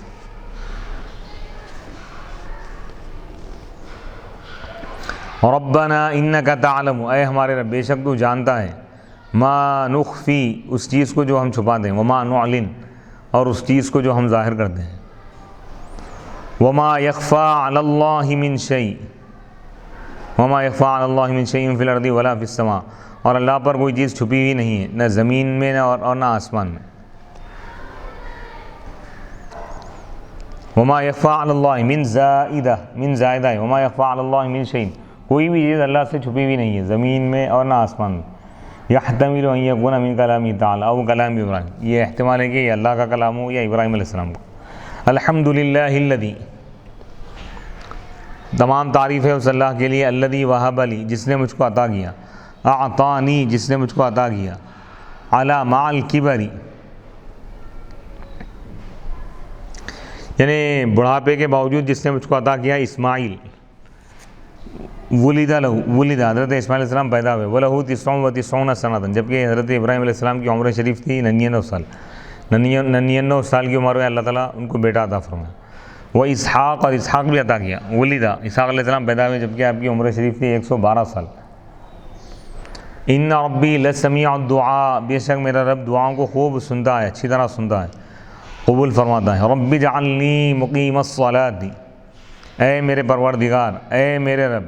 ربنا انک تعلم، اے ہمارے رب، بے شک تو جانتا ہے، ما نخفی، اس چیز کو جو ہم چھپاتے ہیں، وما نعلن، اور اس چیز کو جو ہم ظاہر کرتے ہیں، وما یخفی علی اللہ من شیء، وما یخفی علی اللہ من شیء فی الارض ولا فی السماء، اور اللہ پر کوئی چیز چھپی ہوئی نہیں ہے، نہ زمین میں اور نہ آسمان میں۔ وما یخفی علی اللہ من زائدہ، من زائدہ ہے، وما یخفی علی اللہ من شیء، کوئی بھی چیز اللہ سے چھپی ہوئی نہیں ہے، زمین میں اور نہ آسمان میں۔ یحتمل ان یکون من کلام تعالی او کلام ابراہیم، یہ احتمال ہے کہ یہ اللہ کا کلام ہو یا ابراہیم علیہ السلام کا۔ الحمدللہ الذی، تمام تعریف ہے اس اللہ کے لیے، الذی وہب لی، جس نے مجھ کو عطا کیا، اعطانی، جس نے مجھ کو عطا کیا، علی مع الکبر، یعنی بڑھاپے کے باوجود جس نے مجھ کو عطا کیا، اسماعیل، ولد لہ، ولد، حضرت اسماعیل علیہ السلام پیدا ہوئے، وَلَهُ 99 سنۃ، جبکہ حضرت ابراہیم علیہ السلام کی عمر شریف تھی 99 سال، 99 سال کی عمر میں اللہ تعالیٰ ان کو بیٹا عطا فرمایا۔ وہ اسحاق، اور اسحاق بھی عطا کیا، ولد، اسحاق علیہ السلام پیدا ہوئے جبکہ آپ کی عمر شریف تھی 112 سال۔ ان ربی لسمیع الدعاء، بے شک میرا رب دعاؤں کو خوب سنتا ہے، اچھی طرح سنتا ہے، قبول فرماتا ہے۔ رب اجعلنی مقیم الصلاۃ، اے میرے پروردگار، اے میرے رب،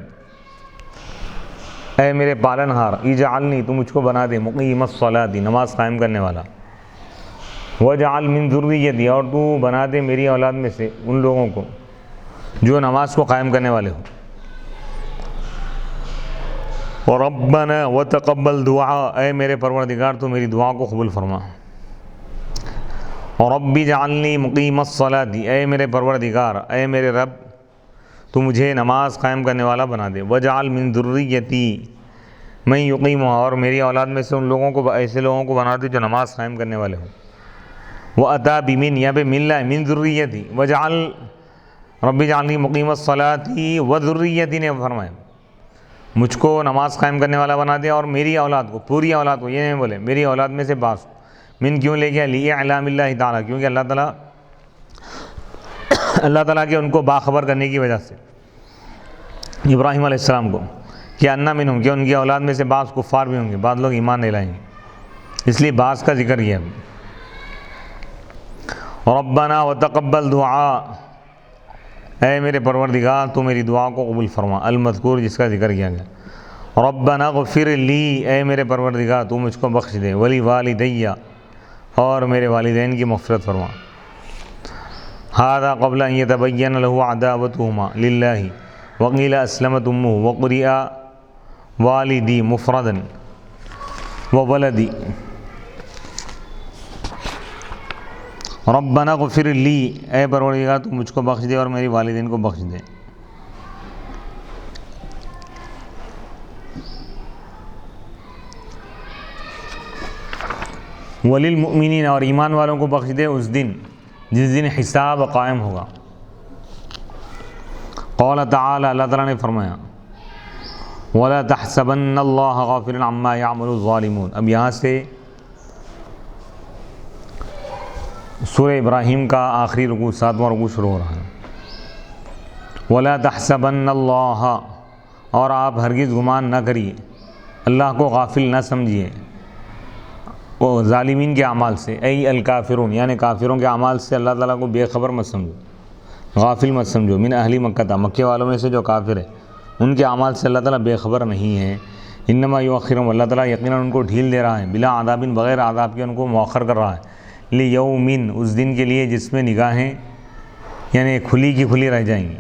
اے میرے پالنہار، اجعلنی، تو مجھ کو بنا دے، مقیم الصلاۃ، نماز قائم کرنے والا، واجعل من ذریتی، اور تو بنا دے میری اولاد میں سے ان لوگوں کو جو نماز کو قائم کرنے والے ہوں۔ وربنا وتقبل دعا، اے میرے پروردگار تو میری دعا کو قبول فرما۔ رب اجعلنی مقیم الصلاۃ، اے میرے پروردگار، اے میرے رب تو مجھے نماز قائم کرنے والا بنا دے، واجعل من ذریتی من یقیمھا، اور میری اولاد میں سے ان لوگوں کو، ایسے لوگوں کو بنا دے جو نماز قائم کرنے والے ہوں۔ وَأَتَى بِمِن، یہاں پہ مل ہے من ذریتی، وجعل رب اجعلنی مقیم الصلاۃ وذریتی نے فرمایا، مجھ کو نماز قائم کرنے والا بنا دے اور میری اولاد کو، پوری اولاد کو، یہ نہیں بولے میری اولاد میں سے بعض، من کیوں لے گیا، لِإِعْلَامِ اللَّهِ تعالیٰ، کیونکہ اللہ تعالیٰ کے ان کو باخبر کرنے کی وجہ سے ابراہیم علیہ السلام کو، کہ انا منہم، کہ ان کی اولاد میں سے بعض کفار بھی ہوں گے، بعض لوگ ایمان نہیں لائیں گے، اس لیے بعض کا ذکر کیا۔ ربنا وتقبل دعا، اے میرے پروردگار تو میری دعا کو قبول فرما، المذکور، جس کا ذکر کیا گیا۔ ربنا اغفر لی، اے میرے پروردگار تو مجھ کو بخش دے، ولی والدی، اور میرے والدین کی مغفرت فرما۔ ھذا قبل ان یتبین لہ عداوتہما للہ، وقیل اسلمت امہ، وقرئ والدی مفردا وولدی۔ ربنا اغفر لی، اے پروردگار تو مجھ کو بخش دے اور میری والدین کو بخش دے۔ وللمؤمنین، اور ایمان والوں کو بخش دے اس دن جس دن حساب قائم ہوگا۔ قال تعالی، اللہ تعالیٰ نے فرمایا، وَلَا تَحْسَبَنَّ اللَّهَ غَافِلًا عَمَّا يَعْمَلُ الظَّالِمُونَ، اب یہاں سے سورہ ابراہیم کا آخری رکوع، 7واں رکوع شروع ہو رہا ہے۔ وَلَا تَحْسَبَنَّ اللَّهَ، اور آپ ہرگز گمان نہ کریے، اللہ کو غافل نہ سمجھیے، وہ ظالمین کے اعمال سے، ای الکافرون، یعنی کافروں کے اعمال سے اللہ تعالیٰ کو بے خبر مت سمجھو، غافل مت سمجھو، من اہل مکہ، مکے والوں میں سے جو کافر ہے ان کے اعمال سے اللہ تعالیٰ بے خبر نہیں ہے۔ انما یؤخرہم، اللہ تعالیٰ یقیناً ان کو ڈھیل دے رہا ہے، بلا عذاب، بغیر عذاب کے ان کو مؤخر کر رہا ہے، لیوم، اس دن کے لیے جس میں نگاہیں یعنی کھلی کی کھلی رہ جائیں گی،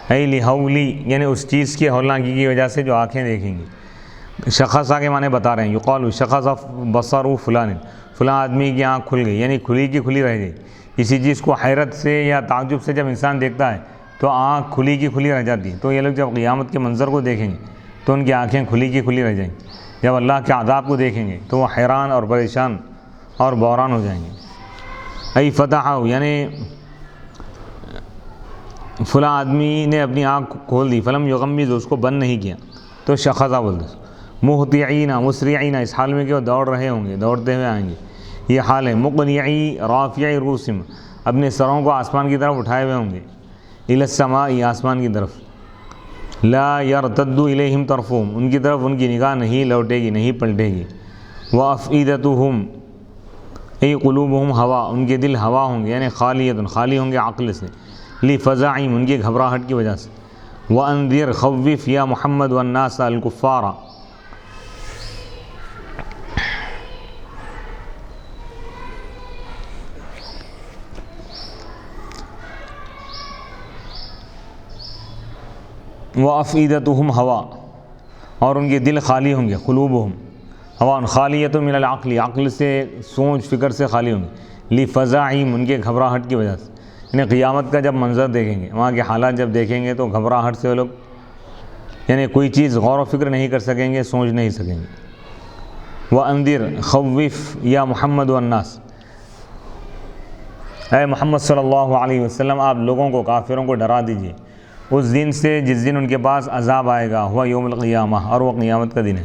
ای لہولی، یعنی اس چیز کی ہولناکی کی وجہ سے جو آنکھیں دیکھیں گی۔ شخص کے معنی بتا رہے ہیں، یقال شخص بصر فلان، فلاں آدمی کی آنکھ کھل گئی، یعنی کھلی کی کھلی رہ گئی۔ کسی چیز کو حیرت سے یا تعجب سے جب انسان دیکھتا ہے تو آنکھ کھلی کی کھلی رہ جاتی ہے، تو یہ لوگ جب قیامت کے منظر کو دیکھیں گے تو ان کی آنکھیں کھلی کی کھلی رہ جائیں گی، جب اللہ کے عذاب کو دیکھیں گے تو وہ حیران اور پریشان اور بحران ہو جائیں گے۔ ای فتح، یعنی فلاں آدمی نے اپنی آنکھ کھول دی، فلم یغمض، اس کو بند نہیں کیا، تو شخصا بولتے، مہطعین مسرعین، اس حال میں کہ وہ دوڑ رہے ہوں گے، دوڑتے ہوئے آئیں گے، یہ حال ہے۔ مقنعی رافعی رؤوسہم، اپنے سروں کو آسمان کی طرف اٹھائے ہوئے ہوں گے، الی السماء، آسمان کی طرف، لا یرتد الیہم طرفہم، ان کی طرف ان کی نگاہ نہیں لوٹے گی، نہیں پلٹے گی۔ وافئدتہم، ای قلوبہم ہوا، ان کے دل ہوا ہوں گے، یعنی خالیۃ، خالی ہوں گے عقل سے، لفزعہم، ان کی گھبراہٹ کی وجہ سے۔ وانذر، خوف یا محمد والناس الکفار، وافئدتہم ہوا، اور ان کے دل خالی ہوں گے، قلوبہم ہوان خالیۃ من العقل، عقل سے سوچ فکر سے خالی ہوں گے، لفزعہم ان کے گھبراہٹ کی وجہ سے، یعنی قیامت کا جب منظر دیکھیں گے، وہاں کے حالات جب دیکھیں گے تو گھبراہٹ سے وہ لوگ یعنی کوئی چیز غور و فکر نہیں کر سکیں گے، سوچ نہیں سکیں گے۔ وَأَنذِرْ خوِّف یا محمد والناس، اے محمد صلی اللہ علیہ وسلم آپ لوگوں کو، کافروں کو ڈرا دیجیے اس دن سے جس دن ان کے پاس عذاب آئے گا، ہوا یوم القیامہ، اور وہ قیامت کا دن ہے۔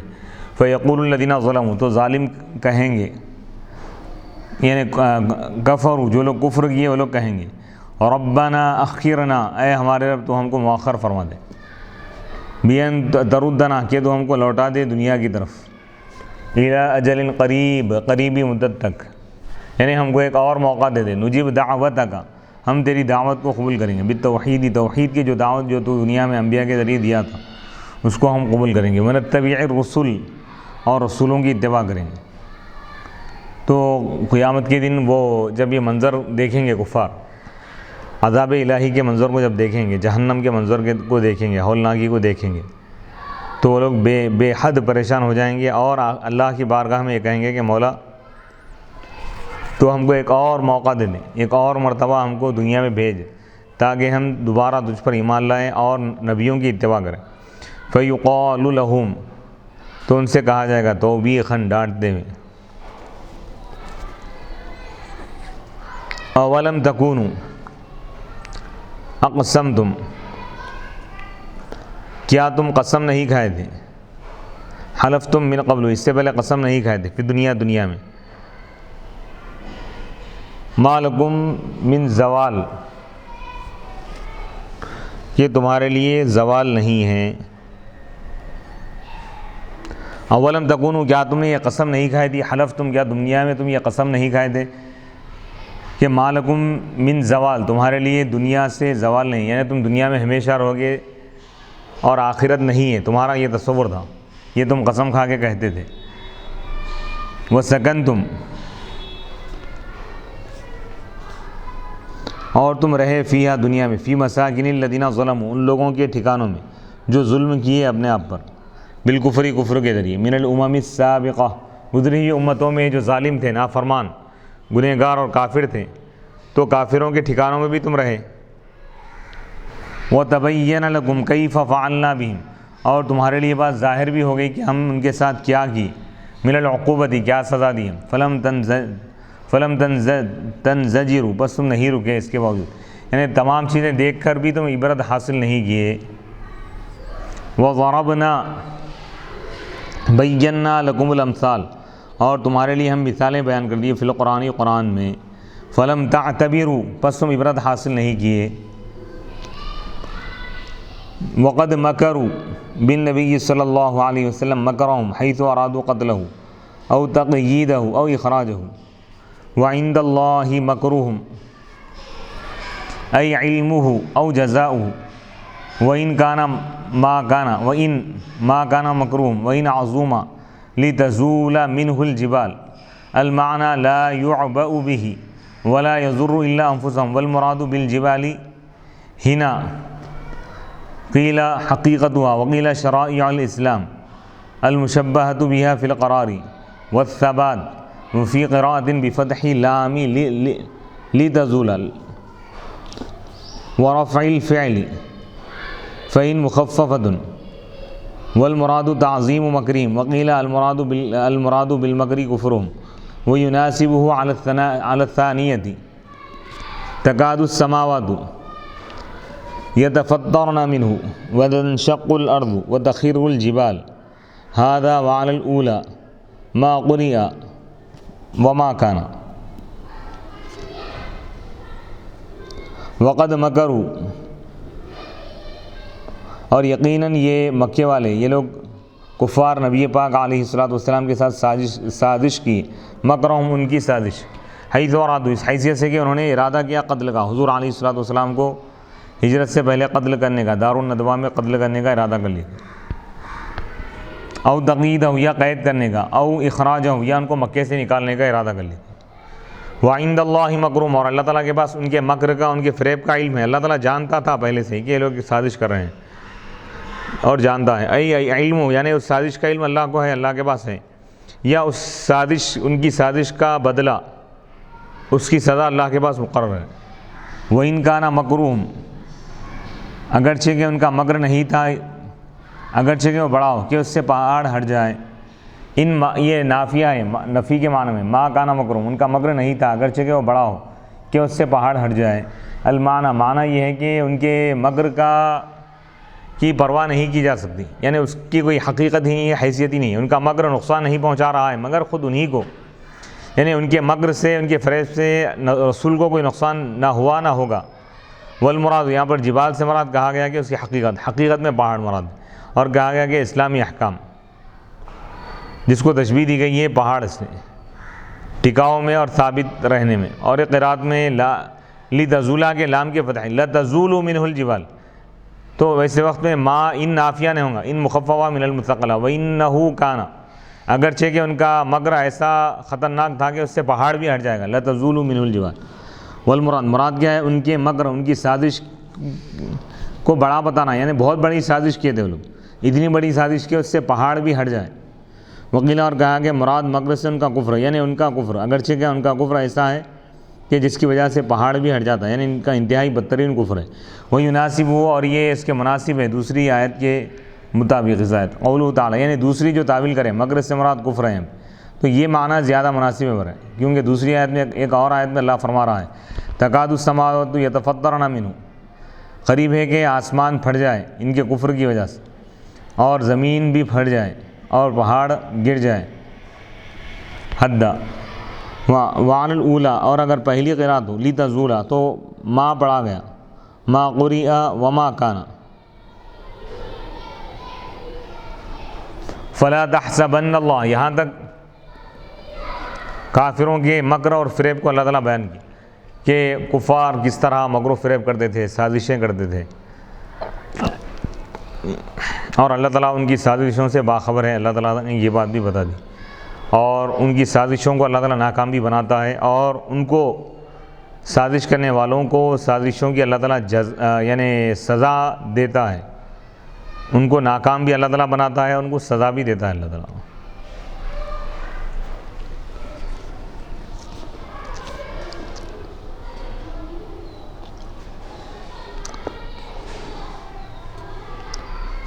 فَيَقُولُ الَّذِينَ ظَلَمُوا تو ظالم کہیں گے، یعنی کفروا جو لوگ کفر کیے وہ لوگ کہیں گے، ربنا اخرنا اے ہمارے رب تو ہم کو مؤخر فرما دے، بین تردنا کہ تو ہم کو لوٹا دے دنیا کی طرف، الی اجل قریب قریبی مدت تک، یعنی ہم کو ایک اور موقع دے دے، نجیب دعوتک ہم تیری دعوت کو قبول کریں گے، بالتوحید توحید کی جو دعوت جو تو دنیا میں انبیاء کے ذریعے دیا تھا اس کو ہم قبول کریں گے، ونتبع الرسل اور رسولوں کی اتباع کریں گے۔ تو قیامت کے دن وہ جب یہ منظر دیکھیں گے کفار، عذاب الہی کے منظر کو جب دیکھیں گے، جہنم کے منظر کو دیکھیں گے، ہولناکی کو دیکھیں گے، تو وہ لوگ بے حد پریشان ہو جائیں گے، اور اللہ کی بارگاہ میں یہ کہیں گے کہ مولا تو ہم کو ایک اور موقع دے دیں، ایک اور مرتبہ ہم کو دنیا میں بھیج تاکہ ہم دوبارہ تجھ پر ایمان لائیں اور نبیوں کی اتباع کریں۔ فَيُقَالُ لَهُمْ تو ان سے کہا جائے گا توبیخاً ڈانٹتے ہوئے، اولم تکونوا اقسمتم کیا تم قسم نہیں کھائے تھے، حلفتم من قبل اس سے پہلے قسم نہیں کھائے تھے، پھر دنیا میں، ما لکم من زوال یہ تمہارے لیے زوال نہیں ہے، اولم تکونوا کیا تم نے یہ قسم نہیں کھائی تھی، حلفتم کیا دنیا میں تم یہ قسم نہیں کھائے تھے کہ ما لکم من زوال تمہارے لیے دنیا سے زوال نہیں، یعنی تم دنیا میں ہمیشہ رہو گے اور آخرت نہیں ہے، تمہارا یہ تصور تھا، یہ تم قسم کھا کے کہتے تھے۔ وَسَكَنْتُمْ اور تم رہے فیہا دنیا میں، فی مساکن الذین ظلموا ان لوگوں کے ٹھکانوں میں جو ظلم کیے اپنے آپ پر، بالکفری کفر کے ذریعے، من الامم السابقہ گزری ہوئی امتوں میں جو ظالم تھے، نافرمان، گنہگار اور کافر تھے، تو کافروں کے ٹھکانوں میں بھی تم رہے۔ وَتَبَيَّنَ لَكُمْ كَيْفَ فَعَلْنَا بِهِمْ اور تمہارے لیے بات ظاہر بھی ہو گئی کہ ہم ان کے ساتھ کیا کی، من العقوبۃ کیا سزا دی ہم، فلم تنزجروا بس تم نہیں رکے اس کے باوجود، یعنی تمام چیزیں دیکھ کر بھی تم عبرت حاصل نہیں کیے۔ وَضَرَبْنَا بَيَّنَّا لَكُمُ الْأَمْثَالَ اور تمہارے لیے ہم مثالیں بیان کر دیے، فی القرآن قرآن میں، فلم تعتبروا بس تم عبرت حاصل نہیں کیے۔ وقد مکروا بالنبی صلی اللہ علیہ وسلم مکرهم حیث ارادوا قتله او تقییده او اخراجه وعند اللہ مکرهم ای علمه او جزاؤه وإن كان ما كان مکرهم وإن عظم لتزول منه الجبال المعنى لا يعبأ به ولا يضر إلا أنفسهم والمراد بالجبال هنا قیل حقیقتها وقیل شرائع الاسلام المشبہۃ بها فی القرار والثبات وفی قراءۃ بفتح لام لتزول ورفع الفعل فإن مخففة والمراد تعظیم مکرهم وقیل المراد بالمکر کفرهم ویناسبه على الثانیة تکاد السماوات يتفطرن منه وتنشق الأرض وتخر الجبال هذا وعلى الأولى ما قرئ وما كان وقد مکروا اور یقیناً یہ مکے والے یہ لوگ کفار نبی پاک علیہ الصلوۃ والسلام کے ساتھ سازش کی، مکرہم ان کی سازش، حیث ارادوا اس حیثیت سے کہ انہوں نے ارادہ کیا قتل کا، حضور علیہ الصلوۃ والسلام کو ہجرت سے پہلے قتل کرنے کا، دار الندوہ میں قتل کرنے کا ارادہ کر لیا، او تقییدہ یا قید کرنے کا، او اخراجہ یا ان کو مکے سے نکالنے کا ارادہ کر لیا۔ وعند اللہ مکرہم اور اللہ تعالیٰ کے پاس ان کے مکر کا، ان کے فریب کا علم ہے، اللہ تعالیٰ جانتا تھا پہلے سے ہی کہ یہ لوگ سازش کر رہے ہیں۔ اور جانتا ہے، ای علم ہو یعنی اس سازش کا علم اللہ کو ہے، اللہ کے پاس ہے، یا اس سازش ان کی سازش کا بدلہ اس کی سزا اللہ کے پاس مقرر ہے۔ وَإِنْ كَانَ مَكْرُهُمْ، اگرچہ کہ ان کا مکر نہیں تھا، اگرچہ کہ وہ بڑا ہو کہ اس سے پہاڑ ہٹ جائے، یہ نافیہ ہے نفی کے معنی میں، ما کانا مکرہم، ان کا مکر نہیں تھا اگرچہ کہ وہ بڑا ہو کہ اس سے پہاڑ ہٹ جائے۔ المعنی، معنی یہ ہے کہ ان کے مکر کی پرواہ نہیں کی جا سکتی، یعنی اس کی کوئی حقیقت ہی حیثیت ہی نہیں ہے، ان کا مکر نقصان نہیں پہنچا رہا ہے مگر خود انہی کو، یعنی ان کے مکر سے، ان کے فریب سے رسول کو کوئی نقصان نہ ہوا نہ ہوگا۔ والمراد، یہاں پر جبال سے مراد کہا گیا کہ اس کی حقیقت میں پہاڑ مراد، اور کہا گیا کہ اسلامی احکام جس کو تشبیہ دی گئی ہے پہاڑ سے ٹکاؤ میں اور ثابت رہنے میں۔ اور ایک قرات میں لتزولا کے لام کے فتح، لتزول منہ الجبال، تو ویسے وقت میں ما ان نافیہ نہیں ہوگا، ان مخففہ من المثقلہ، وَإِنَّهُ كَانَ، اگرچہ کہ ان کا مکر ایسا خطرناک تھا کہ اس سے پہاڑ بھی ہٹ جائے گا، لتزول منہ الجبال۔ والمراد، مراد کیا ہے؟ ان کے مکر، ان کی سازش کو بڑا بتانا، یعنی بہت بڑی سازش کیے تھے وہ لوگ، اتنی بڑی سازش کہ اس سے پہاڑ بھی ہٹ جائے۔ وکیل، اور کہا کہ مراد مکر سے ان کا کفر، یعنی ان کا کفر، اگرچہ کہ ان کا کفر ایسا ہے کہ جس کی وجہ سے پہاڑ بھی ہٹ جاتا ہے، یعنی ان کا انتہائی بدترین کفر ہے۔ وہ یناسب ہو، اور یہ اس کے مناسب ہے دوسری آیت کے مطابق، اس آیت قولہ تعالی، یعنی دوسری جو تعویل کرے مکر سے مراد کفر ہے، تو یہ معنی زیادہ مناسب ہے، کیونکہ دوسری آیت میں، ایک اور آیت میں اللہ فرما رہا ہے تکاد السماوات یتفطرن منہ، قریب ہے کہ آسمان پھٹ جائے ان کے کفر کی وجہ سے، اور زمین بھی پھٹ جائے اور پہاڑ گر جائے۔ حدا وعن الاولی، اور اگر پہلی قرات ہو لتزولا تو ما پڑھا گیا، ما قرئ وما کان، فلا تحسبن اللہ، یہاں تک کافروں کے مکر اور فریب کو اللہ تعالیٰ بیان کی کہ کفار کس طرح مکر و فریب کرتے تھے، سازشیں کرتے تھے، اور اللہ تعالیٰ ان کی سازشوں سے باخبر ہے، اللہ تعالیٰ نے یہ بات بھی بتا دی، اور ان کی سازشوں کو اللہ تعالیٰ ناکام بھی بناتا ہے، اور ان کو سازش کرنے والوں کو سازشوں کی اللہ تعالیٰ یعنی سزا دیتا ہے، ان کو ناکام بھی اللہ تعالیٰ بناتا ہے، ان کو سزا بھی دیتا ہے اللہ تعالیٰ۔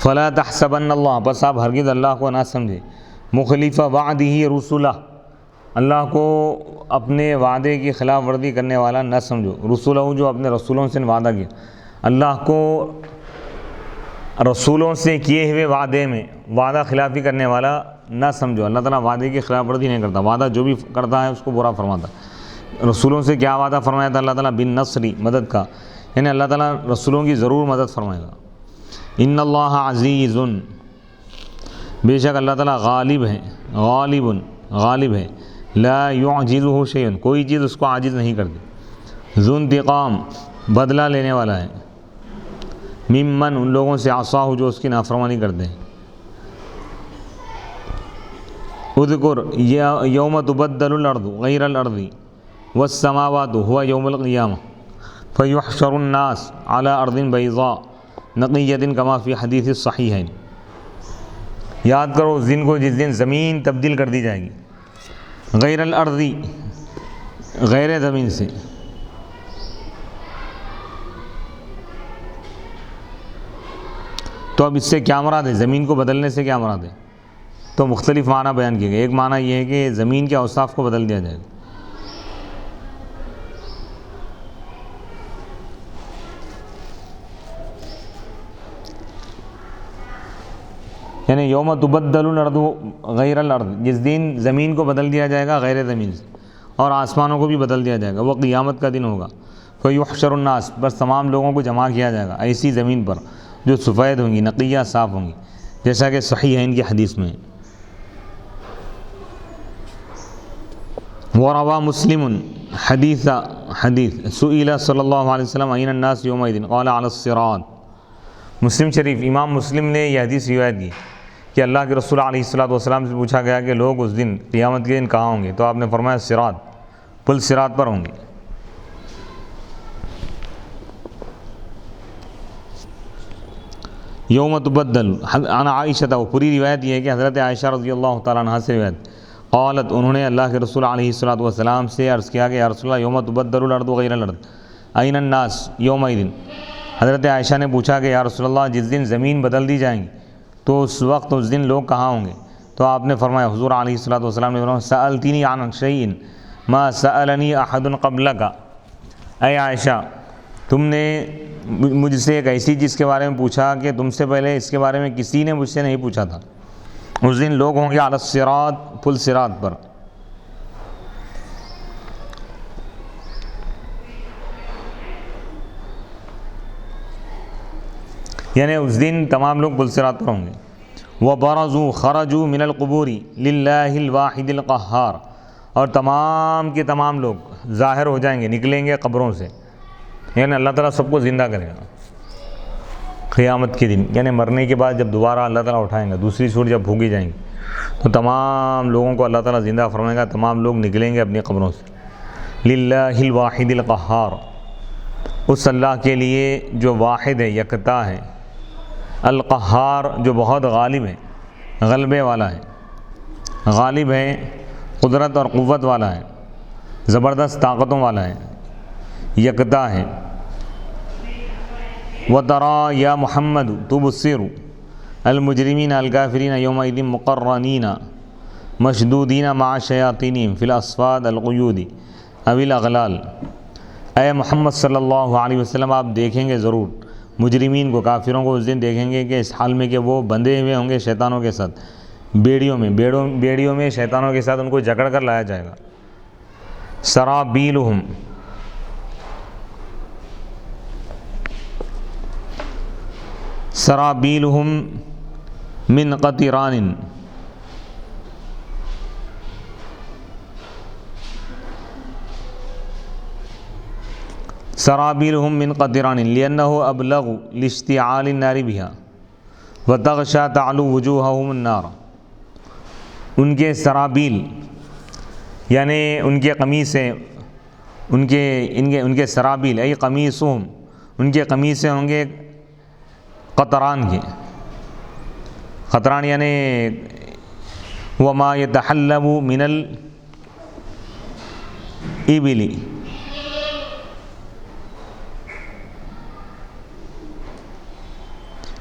فلا تحسبن اللہ، بس آپ ہرگز اللہ کو نہ سمجھے، مخلف وعدہ رسولہ، اللہ کو اپنے وعدے کی خلاف ورزی کرنے والا نہ سمجھو، رسولہ جو اپنے رسولوں سے وعدہ کیا، اللہ کو رسولوں سے کیے ہوئے وعدے میں وعدہ خلافی کرنے والا نہ سمجھو۔ اللہ تعالیٰ وعدے کی خلاف ورزی نہیں کرتا، وعدہ جو بھی کرتا ہے اس کو برا فرماتا ہے۔ رسولوں سے کیا وعدہ فرمایا تھا اللہ تعالیٰ؟ بالنصر، مدد کا، یعنی اللہ تعالیٰ رسولوں کی ضرور مدد فرمائے گا۔ ان اللہ عزیز، بے شک اللہ تعالیٰ غالب ہے، غالب ہے، لا یعجزہ شیء، کوئی چیز اس کو عاجز نہیں کرتی، ذو انتقام، بدلہ لینے والا ہے، ممن، ان لوگوں سے، عصاہ، جو اس کی نافرمانی کرتے ہیں۔ اذکر یوم تبدل الارض غیر الارض والسماوات هو یوم القیامہ فیحشر الناس علی ارض بیضاء نقیۃ کما فی حدیث الصحیحین، یاد کرو اس دن کو جس دن زمین تبدیل کر دی جائے گی، غیر الارض، غیر زمین سے، تو اب اس سے کیا مراد ہے؟ زمین کو بدلنے سے کیا مراد ہے؟ تو مختلف معنی بیان کیے گئے۔ ایک معنی یہ ہے کہ زمین کے اوصاف کو بدل دیا جائے گا، یعنی یوم تبدل الارض غیر الارض، جس دن زمین کو بدل دیا جائے گا غیر زمین سے، اور آسمانوں کو بھی بدل دیا جائے گا، وہ قیامت کا دن ہوگا۔ فیحشر الناس، بس تمام لوگوں کو جمع کیا جائے گا ایسی زمین پر جو سفید ہوں گی، نقیہ، صاف ہوں گی، جیسا کہ صحیح ہے ان کی حدیث میں۔ وروى مسلم حدیث سئل صلی اللہ علیہ وسلم این الناس یومئذ قال علی الصراط، مسلم شریف، امام مسلم نے یہ حدیث روایت کی کہ اللہ کے رسول علیہ الصلوۃ والسلام سے پوچھا گیا کہ لوگ اس دن، قیامت کے دن کہاں ہوں گے؟ تو آپ نے فرمایا صراط، پل صراط پر ہوں گے۔ یوم تبدل عن عائشہ، وہ پوری روایت یہ ہے کہ حضرت عائشہ رضی اللہ تعالیٰ عنہ سے روایت، قالت، انہوں نے اللہ کے رسول علیہ الصلوۃ والسلام سے عرض کیا کہ یا رسول اللہ یوم تبدل الارض غیر الارض این الناس یومئذ، حضرت عائشہ نے پوچھا کہ یا رسول اللہ جس دن زمین بدل دی جائیں گی تو اس وقت اس دن لوگ کہاں ہوں گے؟ تو آپ نے فرمایا، حضور علیہ الصلوۃ والسلام نے فرمایا، سألتنی عن شیء ما سألنی احد قبلک، اے عائشہ تم نے مجھ سے ایک ایسی چیز کے بارے میں پوچھا کہ تم سے پہلے اس کے بارے میں کسی نے مجھ سے نہیں پوچھا تھا۔ اس دن لوگ ہوں گے علی الصراط، پل صراط پر، یعنی اس دن تمام لوگ پل صراط پر ہوں گے۔ وَبَرَزُوا خَرَجُوا مِنَ الْقُبُورِ لِلَّهِ الْوَاحِدِ الْقَهَّارِ، اور تمام کے تمام لوگ ظاہر ہو جائیں گے، نکلیں گے قبروں سے، یعنی اللہ تعالیٰ سب کو زندہ کرے گا قیامت کے دن، یعنی مرنے کے بعد جب دوبارہ اللہ تعالیٰ اٹھائیں گا، دوسری سور جب پھونکی جائیں گی تو تمام لوگوں کو اللہ تعالیٰ زندہ فرمائے گا، تمام لوگ نکلیں گے اپنی قبروں سے۔ للہ الواحد القہار، اس اللہ کے لیے جو واحد ہے، یکتا ہے، القہار جو بہت غالب ہے، غلبے والا ہے، غالب ہے، قدرت اور قوت والا ہے، زبردست طاقتوں والا ہے، یکتا ہے۔ وَتَرَى يَا مُحَمَّدُ تُبْصِرُ الْمُجْرِمِينَ الْكَافِرِينَ يَوْمَئِذٍ مُقَرَّنِينَ مَشْدُودِينَ مَعَ الشَّيَاطِينِ فِي الْأَصْفَادِ الْقُيُودِ أَوِ الْأَغْلَالِ، اے محمد صلی اللہ علیہ وسلم آپ دیکھیں گے ضرور مجرمین کو، کافروں کو اس دن دیکھیں گے کہ اس حال میں کہ وہ بندھے ہوئے ہوں گے شیطانوں کے ساتھ، بیڑیوں میں شیطانوں کے ساتھ ان کو جکڑ کر لایا جائے گا۔ سرابیلہم، سرابیلہم من قطران، سرابیلہم من قطران لأنہ ابلغ لاشتعال النار بها وتغشى تعلو وجوہہم النار، ان کے سرابیل یعنی ان کے قمیصیں، ان کے سرابیل ای قمیصہم، ان کے قمیصیں ہوں گے قطران کے، قطران یعنی وما يتحلب من الإبل،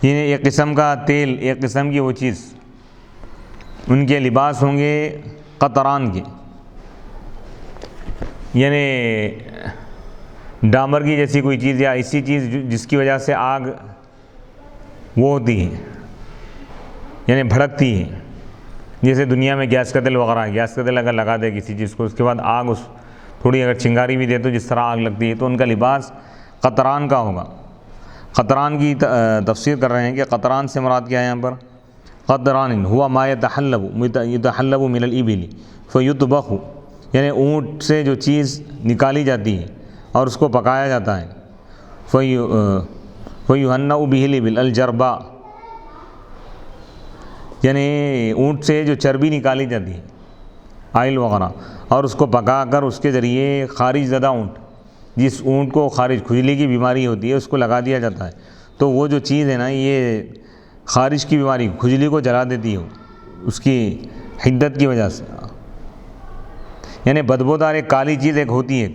یعنی ایک قسم کا تیل، ایک قسم کی وہ چیز، ان کے لباس ہوں گے قطران کے، یعنی ڈامر کی جیسی کوئی چیز یا ایسی چیز جس کی وجہ سے آگ وہ ہوتی ہے، یعنی بھڑکتی ہے، جیسے دنیا میں گیس کا تیل وغیرہ ہے، گیس کا تیل اگر لگا دے کسی چیز کو، اس کے بعد آگ اس تھوڑی اگر چنگاری بھی دے تو جس طرح آگ لگتی ہے، تو ان کا لباس قطران کا ہوگا۔ قطران کی تفسیر کر رہے ہیں کہ قطران سے مراد کیا ہے یہاں پر؟ قطران ہوا ما يتحلب من الإبل فیطبخ، یعنی اونٹ سے جو چیز نکالی جاتی ہے اور اس کو پکایا جاتا ہے، فیہنأ بہ الإبل الجرباء، یعنی اونٹ سے جو چربی نکالی جاتی ہے، آئل وغیرہ، اور اس کو پکا کر اس کے ذریعے خارج زدہ اونٹ، جس اونٹ کو خارج کھجلی کی بیماری ہوتی ہے اس کو لگا دیا جاتا ہے، تو وہ جو چیز ہے نا یہ خارج کی بیماری، کھجلی کو جلا دیتی ہے اس کی حدت کی وجہ سے، یعنی بدبودار ایک کالی چیز ایک ہوتی ہے،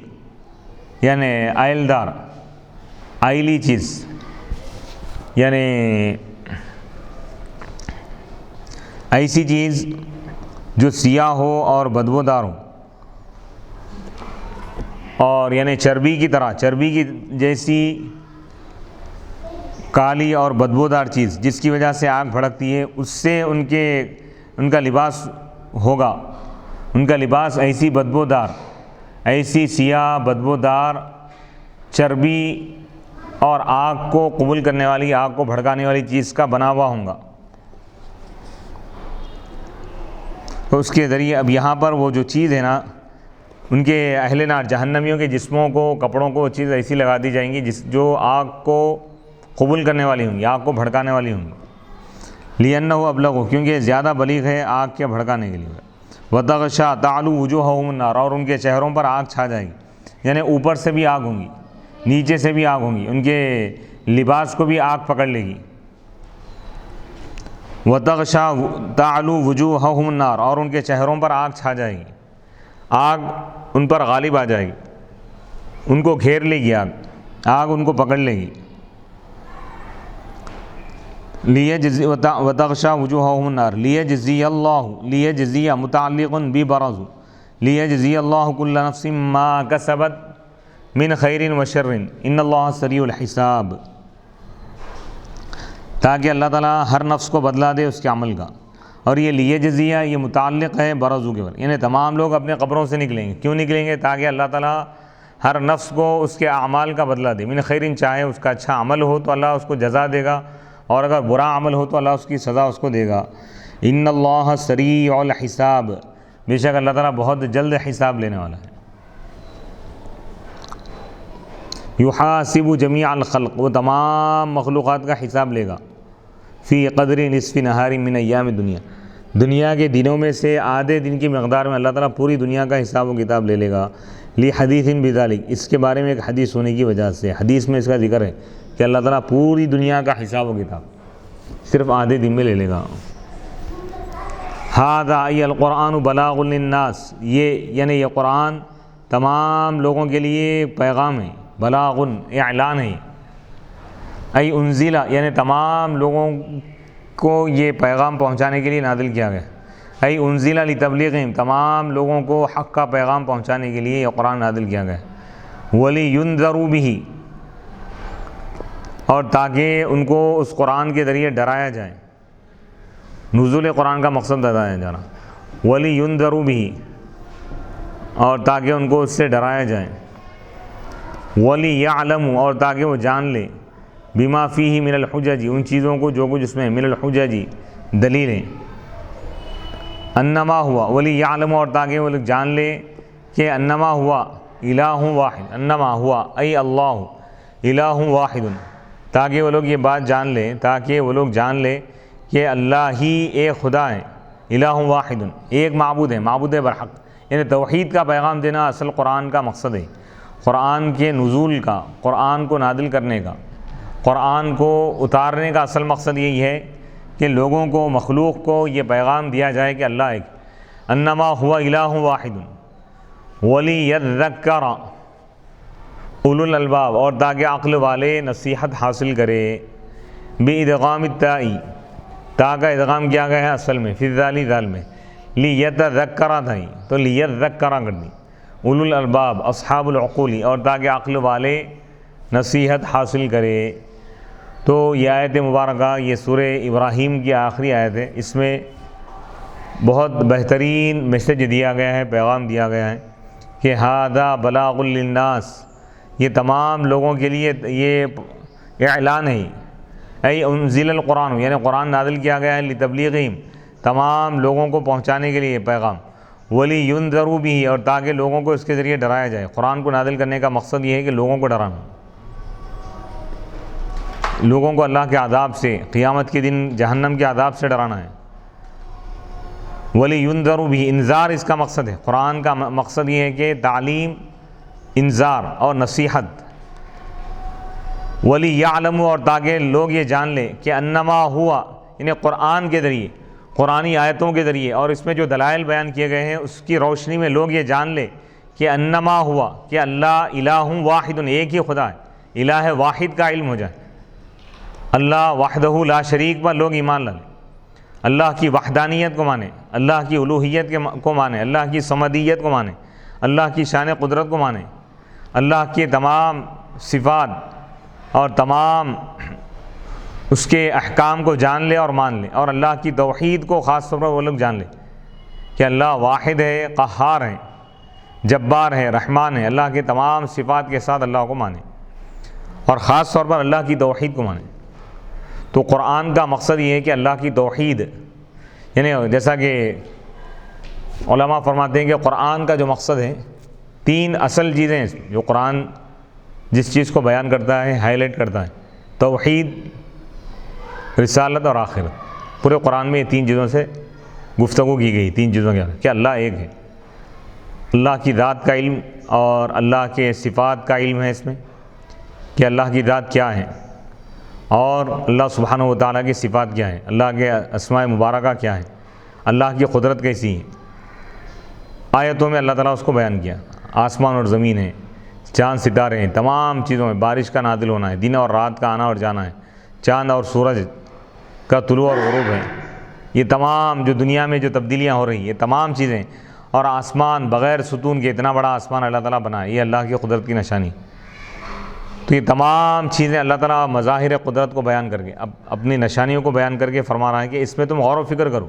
یعنی آئل دار آئلی چیز، یعنی ایسی چیز جو سیاہ ہو اور بدبودار ہو، اور یعنی چربی کی طرح، چربی کی جیسی کالی اور بدبودار چیز جس کی وجہ سے آگ بھڑکتی ہے، اس سے ان کا لباس ہوگا، ان کا لباس ایسی بدبودار، ایسی سیاہ بدبودار چربی اور آگ کو قبول کرنے والی، آگ کو بھڑکانے والی چیز کا بنا ہوا ہوگا۔ تو اس کے ذریعے اب یہاں پر وہ جو چیز ہے نا، ان کے اہل نار جہنمیوں کے جسموں کو، کپڑوں کو وہ چیز ایسی لگا دی جائیں گی جو آگ کو قبول کرنے والی ہوں گی، آگ کو بھڑکانے والی ہوں گی، لِأَنَّهُ أَبْلَغُ، کیونکہ زیادہ بلیغ ہے آگ کے بھڑکانے کے لیے۔ وَتَغْشَى تَعْلُو وُجُوهَهُمُ النَّارُ، اور ان کے چہروں پر آگ چھا جائے گی، یعنی اوپر سے بھی آگ ہوں گی، نیچے سے بھی آگ ہوں گی، ان کے لباس کو بھی آگ پکڑ لے گی۔ وتغشا تعلو وجوہہم النار، اور ان کے چہروں پر آگ چھا جائے گی، آگ ان پر غالب آ جائے گی، ان کو گھیر لے گی آگ ان کو پکڑ لے گی۔ وتغشا وجوہہم النار لیجزی اللہ، لیجزی متعلق ببرز، لیجزی اللہ کل نفس ما کسبت من خیر و شر ان اللہ سریع الحساب، تاکہ اللہ تعالیٰ ہر نفس کو بدلا دے اس کے عمل کا۔ اور یہ لیجزیہ یہ متعلق ہے برزو کے پر، یعنی تمام لوگ اپنے قبروں سے نکلیں گے، کیوں نکلیں گے؟ تاکہ اللہ تعالیٰ ہر نفس کو اس کے اعمال کا بدلہ دے، من خیرن، چاہے اس کا اچھا عمل ہو تو اللہ اس کو جزا دے گا، اور اگر برا عمل ہو تو اللہ اس کی سزا اس کو دے گا۔ ان اللہ سریع الحساب، بے شک اللہ تعالیٰ بہت جلد حساب لینے والا ہے۔ یحاسب جمیع الخلق، وہ تمام مخلوقات کا حساب لے گا، فی قدر نصف نہار من ایام دنیا، دنیا کے دنوں میں سے آدھے دن کی مقدار میں اللہ تعالیٰ پوری دنیا کا حساب و کتاب لے لے گا۔ لی حدیث بذالک، اس کے بارے میں ایک حدیث ہونے کی وجہ سے، حدیث میں اس کا ذکر ہے کہ اللہ تعالیٰ پوری دنیا کا حساب و کتاب صرف آدھے دن میں لے لے گا۔ ھذا ای القرآن بلاغ للناس، یہ یعنی یہ قرآن تمام لوگوں کے لیے پیغام ہے، بلاغ اعلان ہے، ای انزلہ یعنی تمام لوگوں کو یہ پیغام پہنچانے کے لیے نازل کیا گیا، ای انزلہ لتبلیغہم، تمام لوگوں کو حق کا پیغام پہنچانے کے لیے یہ قرآن نازل کیا گیا، وَلِيُنذَرُوا بِهِ، اور تاکہ ان کو اس قرآن کے ذریعے ڈرایا جائے، نزول قرآن کا مقصد بتایا جا رہا، وَلِيُنذَرُوا بِهِ، اور تاکہ ان کو اس سے ڈرایا جائے، وَلِيَعْلَمُوا، اور تاکہ وہ جان لے، بما فیہ من الحجج، ان چیزوں کو جو کچھ اس میں من الحجج دلیلیں، انما ہوا، ولیعلم، اور تاکہ وہ لوگ جان لے کہ انما ہوا الہ واحد، انما ہوا ای اللہ الہ واحد، تاکہ وہ لوگ یہ بات جان لیں، تاکہ وہ لوگ جان لیں کہ اللہ ہی ایک خدا ہے، الہ واحد، ایک معبود ہے، معبود برحق، یعنی توحید کا پیغام دینا اصل قرآن کا مقصد ہے، قرآن کے نزول کا، قرآن کو نازل کرنے کا، قرآن کو اتارنے کا اصل مقصد یہی ہے کہ لوگوں کو، مخلوق کو یہ پیغام دیا جائے کہ اللہ ایک، انما ہوا الہ واحد، ولیذکر اولو الالباب، اور تاکہ عقل والے نصیحت حاصل کرے، بادغام التاء، تا کا ادغام کیا گیا ہے اصل میں فی الذال، ذال میں، لیتذکر تھا، تو لیذکر کر دی، اولو الالباب اصحاب العقول، اور تاکہ عقل والے نصیحت حاصل کرے۔ تو یہ آیت مبارکہ یہ سورہ ابراہیم کی آخری آیت ہے، اس میں بہت بہترین میسج دیا گیا ہے، پیغام دیا گیا ہے کہ ھذا بلاغ للناس، یہ تمام لوگوں کے لیے یہ اعلان ہے، ای انزل القرآن، یعنی قرآن نازل کیا گیا ہے، لتبلیغہم، تمام لوگوں کو پہنچانے کے لیے پیغام، ولیُنذروا بہ، اور تاکہ لوگوں کو اس کے ذریعے ڈرایا جائے۔ قرآن کو نازل کرنے کا مقصد یہ ہے کہ لوگوں کو ڈرانا، لوگوں کو اللہ کے عذاب سے، قیامت کے دن جہنم کے عذاب سے ڈرانا ہے۔ وَلِيُنذَرُوا بِهِ، انذار اس کا مقصد ہے، قرآن کا مقصد یہ ہے کہ تعلیم، انذار اور نصیحت۔ وَلِيَعْلَمُوا، اور تاکہ لوگ یہ جان لیں کہ انما ہوا، یعنی قرآن کے ذریعے، قرآنی آیتوں کے ذریعے، اور اس میں جو دلائل بیان کیے گئے ہیں اس کی روشنی میں لوگ یہ جان لیں کہ انما ہوا، کہ اللہ الہ واحد، ایک ہی خدا ہے، الہ واحد کا علم ہو جائے، اللہ وحدہ لا شریک پر لوگ ایمان لائیں، اللہ کی وحدانیت کو مانیں، اللہ کی الوہیت کو مانیں، اللہ کی صمدیت کو مانیں، اللہ کی شان قدرت کو مانیں، اللہ کے تمام صفات اور تمام اس کے احکام کو جان لے اور مان لے، اور اللہ کی توحید کو خاص طور پر وہ لوگ جان لیں کہ اللہ واحد ہے، قہار ہے، جبار ہے، رحمان ہے، اللہ کے تمام صفات کے ساتھ اللہ کو مانیں، اور خاص طور پر اللہ کی توحید کو مانیں۔ تو قرآن کا مقصد یہ ہے کہ اللہ کی توحید، یعنی جیسا کہ علماء فرماتے ہیں کہ قرآن کا جو مقصد ہے، تین اصل چیزیں ہیں جو قرآن جس چیز کو بیان کرتا ہے، ہائی لائٹ کرتا ہے، توحید، رسالت اور آخرت۔ پورے قرآن میں یہ تین چیزوں سے گفتگو کی گئی، تین چیزوں کے کہ اللہ ایک ہے، اللہ کی ذات کا علم اور اللہ کے صفات کا علم ہے اس میں کہ اللہ کی ذات کیا ہے، اور اللہ سبحانہ و تعالیٰ کی صفات کیا ہیں، اللہ کے اسماء مبارکہ کیا ہیں، اللہ کی قدرت کیسی ہے، آیتوں میں اللہ تعالیٰ اس کو بیان کیا۔ آسمان اور زمین ہے، چاند ستارے ہیں، تمام چیزوں میں بارش کا نازل ہونا ہے، دن اور رات کا آنا اور جانا ہے، چاند اور سورج کا طلوع اور غروب ہے، یہ تمام جو دنیا میں جو تبدیلیاں ہو رہی ہیں، یہ تمام چیزیں، اور آسمان بغیر ستون کے اتنا بڑا آسمان اللہ تعالیٰ بنائے، یہ اللہ کی قدرت کی نشانی۔ تو یہ تمام چیزیں اللہ تعالیٰ مظاہر قدرت کو بیان کر کے، اب اپنی نشانیوں کو بیان کر کے فرما رہا ہے کہ اس میں تم غور و فکر کرو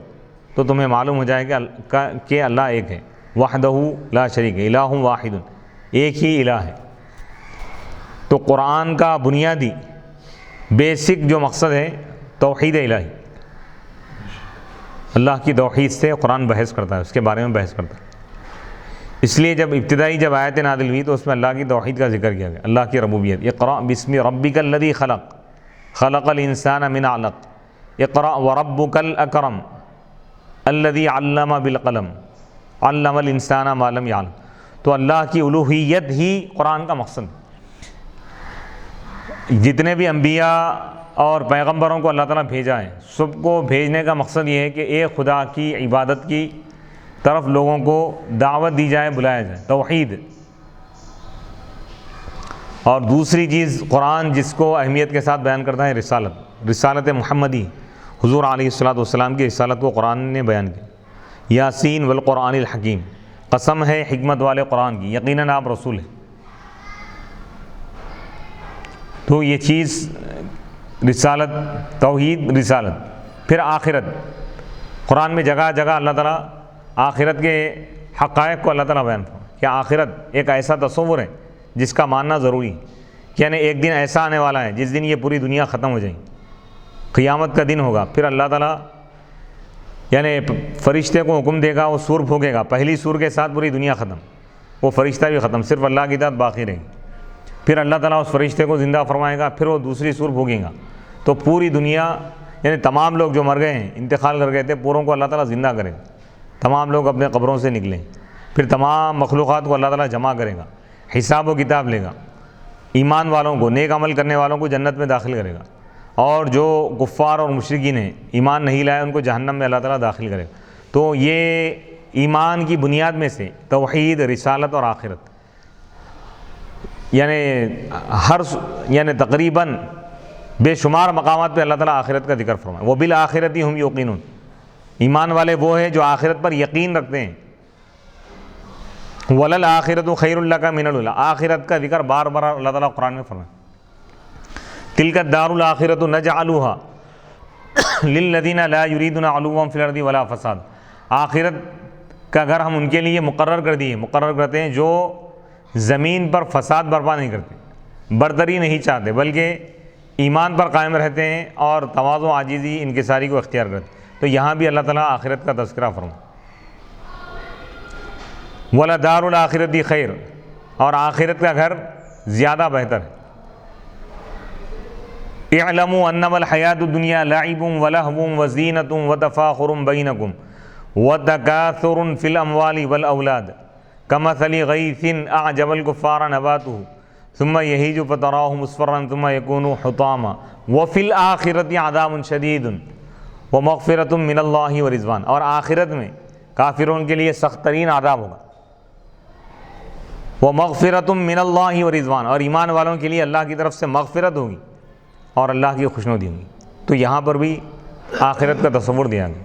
تو تمہیں معلوم ہو جائے کہ اللہ ایک ہے، وحدہ لا شریک ہے، الہ واحد، ایک ہی الہ ہے۔ تو قرآن کا بنیادی بیسک جو مقصد ہے توحید الہی، اللہ کی توحید سے قرآن بحث کرتا ہے، اس کے بارے میں بحث کرتا ہے۔ اس لیے جب آیت نازل ہوئی تو اس میں اللہ کی توحید کا ذکر کیا گیا، اللہ کی ربوبیت۔ اقرأ بسم ربک الذی خلق، خلق الانسان من علق، اقرأ وربک الاکرم الذی علم بالقلم، علم الانسان ما لم یعلم۔ تو اللہ کی الوہیت ہی قرآن کا مقصد ہے۔ جتنے بھی انبیاء اور پیغمبروں کو اللہ تعالیٰ بھیجا ہے، سب کو بھیجنے کا مقصد یہ ہے کہ ایک خدا کی عبادت کی طرف لوگوں کو دعوت دی جائے، بلایا جائے، توحید۔ اور دوسری چیز قرآن جس کو اہمیت کے ساتھ بیان کرتا ہے رسالت محمدی، حضور علیہ السلام کی رسالت کو قرآن نے بیان کیا۔ یاسین والقرآن الحکیم، قسم ہے حکمت والے قرآن کی، یقیناً آپ رسول ہیں۔ تو یہ چیز رسالت، توحید، رسالت۔ پھر آخرت، قرآن میں جگہ جگہ اللہ تعالیٰ آخرت کے حقائق کو اللہ تعالیٰ بیان فرماتا ہے کہ آخرت ایک ایسا تصور ہے جس کا ماننا ضروری ہے، یعنی ایک دن ایسا آنے والا ہے جس دن یہ پوری دنیا ختم ہو جائے گی، قیامت کا دن ہوگا۔ پھر اللہ تعالیٰ یعنی فرشتے کو حکم دے گا، وہ سور پھونکے گا، پہلی سور کے ساتھ پوری دنیا ختم، وہ فرشتہ بھی ختم، صرف اللہ کی اطاعت باقی رہے گی۔ پھر اللہ تعالیٰ اس فرشتے کو زندہ فرمائے گا، پھر وہ دوسری سور پھونکے گا، تو پوری دنیا یعنی تمام لوگ جو مر گئے ہیں، انتقال کر گئے تھے، پوروں کو اللہ تعالیٰ زندہ کرے گا، تمام لوگ اپنے قبروں سے نکلیں، پھر تمام مخلوقات کو اللہ تعالیٰ جمع کرے گا، حساب و کتاب لے گا، ایمان والوں کو، نیک عمل کرنے والوں کو جنت میں داخل کرے گا، اور جو کفار اور مشرکین ہیں، ایمان نہیں لائے، ان کو جہنم میں اللہ تعالیٰ داخل کرے گا۔ تو یہ ایمان کی بنیاد میں سے توحید، رسالت اور آخرت، یعنی تقریباً بے شمار مقامات پہ اللہ تعالیٰ آخرت کا ذکر فرمائے۔ وبالآخرۃ ہم یوقنون، ایمان والے وہ ہیں جو آخرت پر یقین رکھتے ہیں۔ وللآخرۃ خیر لک من الاولی، آخرت کا ذکر بار بار اللہ تعالیٰ قرآن میں فرمائے۔ تلک الدار الآخرۃ نجعلها للذین لا یریدون علوا فی الارض ولا فساد، آخرت کا گھر ہم ان کے لیے مقرر کرتے ہیں جو زمین پر فساد برپا نہیں کرتے، برتری نہیں چاہتے، بلکہ ایمان پر قائم رہتے ہیں اور تواضع، عاجزی، انکساری کو اختیار کرتے ہیں۔ تو یہاں بھی اللہ تعالیٰ آخرت کا تذکرہ فرمائے۔ وَلَدَارُ الْآخِرَةِ خیر، اور آخرت کا گھر زیادہ بہتر ہے۔ اعلموا انما الحیاۃ الدنیا لعب ولہو وزینۃ وتفاخر بینکم وتکاثر فی الاموال والاولاد کمثل غیث اعجب الکفار نباتہ ثم یہیج فتراہ مصفرا ثم یکون حطاما وفی الآخرۃ عذاب شدید ومغفرۃ من اللہ ورضوان، اور آخرت میں کافروں کے لیے سخت ترین عذاب ہوگا، ومغفرۃ من اللہ ورضوان، اور ایمان والوں کے لیے اللہ کی طرف سے مغفرت ہوگی اور اللہ کی خوشنودی ہوگی۔ تو یہاں پر بھی آخرت کا تصور دیا گیا۔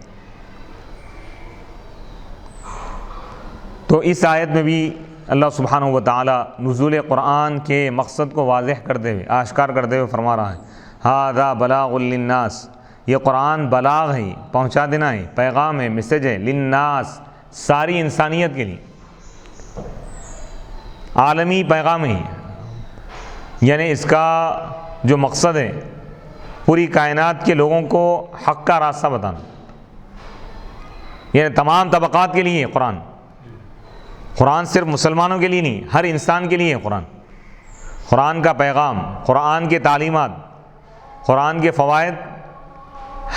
تو اس آیت میں بھی اللہ سبحانہ و تعالی نزول قرآن کے مقصد کو واضح کرتے ہوئے، آشکار کرتے ہوئے فرما رہا ہے، ھذا بلاغ للناس، یہ قرآن بلاغ ہے، پہنچا دینا ہے، پیغام ہے، میسج ہے، للناس، ساری انسانیت کے لیے، عالمی پیغام ہے، یعنی اس کا جو مقصد ہے پوری کائنات کے لوگوں کو حق کا راستہ بتانا، یعنی تمام طبقات کے لیے قرآن صرف مسلمانوں کے لیے نہیں، ہر انسان کے لیے قرآن، قرآن کا پیغام، قرآن کے تعلیمات، قرآن کے فوائد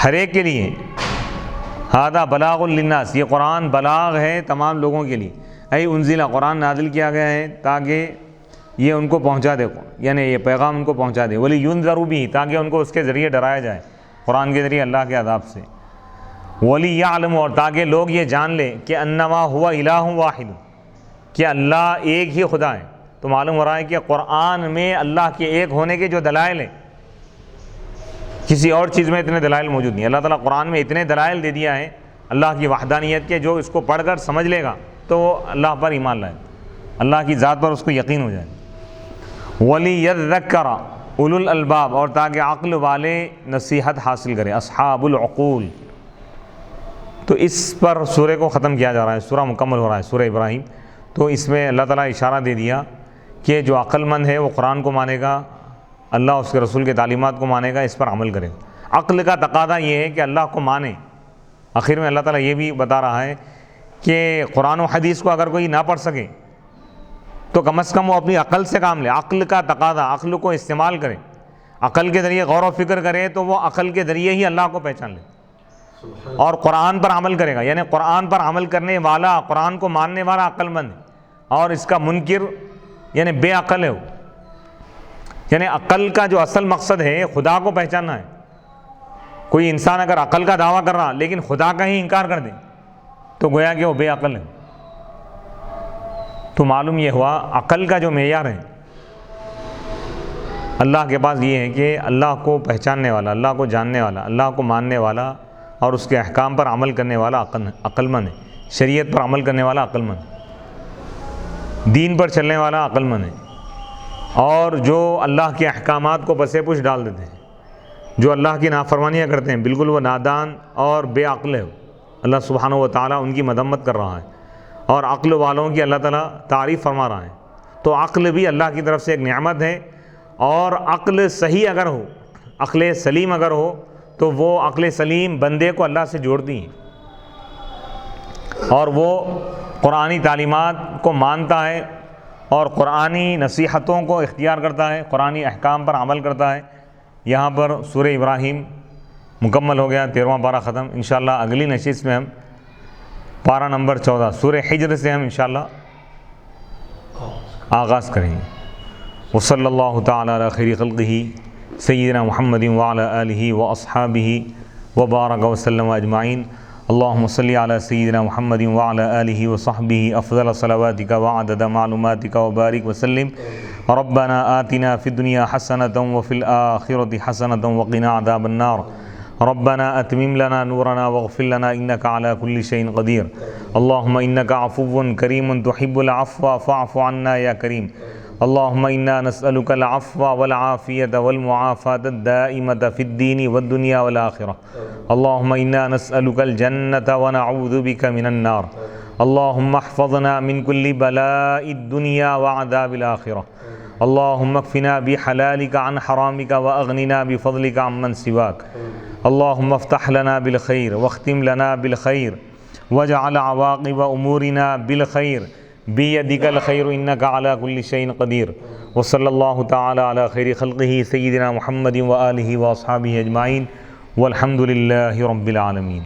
ہر ایک کے لیے۔ ھذا بلاغ للناس، یہ قرآن بلاغ ہے تمام لوگوں کے لیے۔ انزل، قرآن نازل کیا گیا ہے تاکہ یہ ان کو پہنچا دے، یعنی یہ پیغام ان کو پہنچا دے، وَلِيُنذَرُوا بِهِ، تاکہ ان کو اس کے ذریعے ڈرایا جائے، قرآن کے ذریعے اللہ کے عذاب سے، وَلِيَعْلَمُوا، اور تاکہ لوگ یہ جان لیں کہ اَنَّمَا هُوَ إِلَٰهٌ وَاحِدٌ، کہ اللہ ایک ہی خدا ہے۔ تو معلوم ہو رہا ہے کہ قرآن میں اللہ کے ایک ہونے کے جو دلائل ہیں، کسی اور چیز میں اتنے دلائل موجود نہیں۔ اللہ تعالیٰ قرآن میں اتنے دلائل دے دیا ہے اللہ کی وحدانیت کے، جو اس کو پڑھ کر سمجھ لے گا تو وہ اللہ پر ایمان لائے، اللہ کی ذات پر اس کو یقین ہو جائے۔ وَلِيَذَّكَّرَ اولو الالباب، اور تاکہ عقل والے نصیحت حاصل کریں، اصحاب العقول۔ تو اس پر سورہ کو ختم کیا جا رہا ہے، سورہ مکمل ہو رہا ہے، سورہ ابراہیم۔ تو اس میں اللہ تعالیٰ اشارہ دے دیا کہ جو عقل مند ہے وہ قرآن کو مانے گا، اللہ اس کے رسول کے تعلیمات کو مانے گا، اس پر عمل کرے گا۔ عقل کا تقاضا یہ ہے کہ اللہ کو مانے۔ آخر میں اللہ تعالیٰ یہ بھی بتا رہا ہے کہ قرآن و حدیث کو اگر کوئی نہ پڑھ سکے تو کم از کم وہ اپنی عقل سے کام لے۔ عقل کا تقاضا، عقل کو استعمال کرے، عقل کے ذریعے غور و فکر کرے تو وہ عقل کے ذریعے ہی اللہ کو پہچان لے، اور قرآن پر عمل کرے گا۔ یعنی قرآن پر عمل کرنے والا، قرآن کو ماننے والا عقل مند ہے، اور اس کا منکر یعنی بے عقل ہے وہ۔ یعنی عقل کا جو اصل مقصد ہے خدا کو پہچاننا ہے۔ کوئی انسان اگر عقل کا دعویٰ کر رہا لیکن خدا کا ہی انکار کر دے تو گویا کہ وہ بے عقل ہے۔ تو معلوم یہ ہوا عقل کا جو معیار ہے اللہ کے پاس یہ ہے کہ اللہ کو پہچاننے والا، اللہ کو جاننے والا، اللہ کو ماننے والا اور اس کے احکام پر عمل کرنے والا عقل مند ہے، شریعت پر عمل کرنے والا عقل مند ہے، دین پر چلنے والا عقل مند ہے، اور جو اللہ کے احکامات کو پسے پش ڈال دیتے ہیں، جو اللہ کی نافرمانیاں کرتے ہیں، بالکل وہ نادان اور بے عقل ہے۔ اللہ سبحانہ و تعالیٰ ان کی مذمت کر رہا ہے، اور عقل والوں کی اللہ تعالیٰ تعریف فرما رہا ہے۔ تو عقل بھی اللہ کی طرف سے ایک نعمت ہے، اور عقل صحیح اگر ہو، عقل سلیم اگر ہو تو وہ عقل سلیم بندے کو اللہ سے جوڑتی ہیں، اور وہ قرآنی تعلیمات کو مانتا ہے اور قرآنی نصیحتوں کو اختیار کرتا ہے، قرآنی احکام پر عمل کرتا ہے۔ یہاں پر سورہ ابراہیم مکمل ہو گیا، 13واں پارہ ختم۔ انشاءاللہ اگلی نشست میں ہم پارہ نمبر 14 سورہ حجر سے ہم انشاءاللہ آغاز کریں گے۔ وصلی اللہ تعالی علی خیر خلقہ سیدنا محمد وعلی آلہ واصحابہ وبارک وسلم اجمعین۔ اللہم صلی علی سیدنا محمد وعلی آلہ وصحبہ افضل صلواتک وعدد معلوماتک وبارک وسلم۔ ربنا آتنا فی الدنیا حسنۃ وفی الآخرۃ حسنۃ وقنا عذاب النار۔ ربنا اتمم لنا نورنا واغفر لنا انك على كل شيء قدير۔ اللهم انك عفو كريم تحب العفو فاعف عنا يا كريم۔ اللهم انا نسألك العفو والعافية والمعافاة الدائمة في الدين والدنيا والآخرة۔ اللهم انا نسألك الجنة ونعوذ بك من النار۔ اللهم احفظنا من كل بلاء الدنيا وعذاب الآخرة۔ اللهم اكفنا بحلالك عن حرامك واغننا بفضلك عمن سواك۔ اللهم افتح لنا بالخير واختم لنا بالخير واجعل عواقب امورنا بالخير بيدك الخير انك على كل شيء قدير۔ وصلى الله تعالى على خير خلقه سيدنا محمد وآله واصحابه اجمعين والحمد لله رب العالمين۔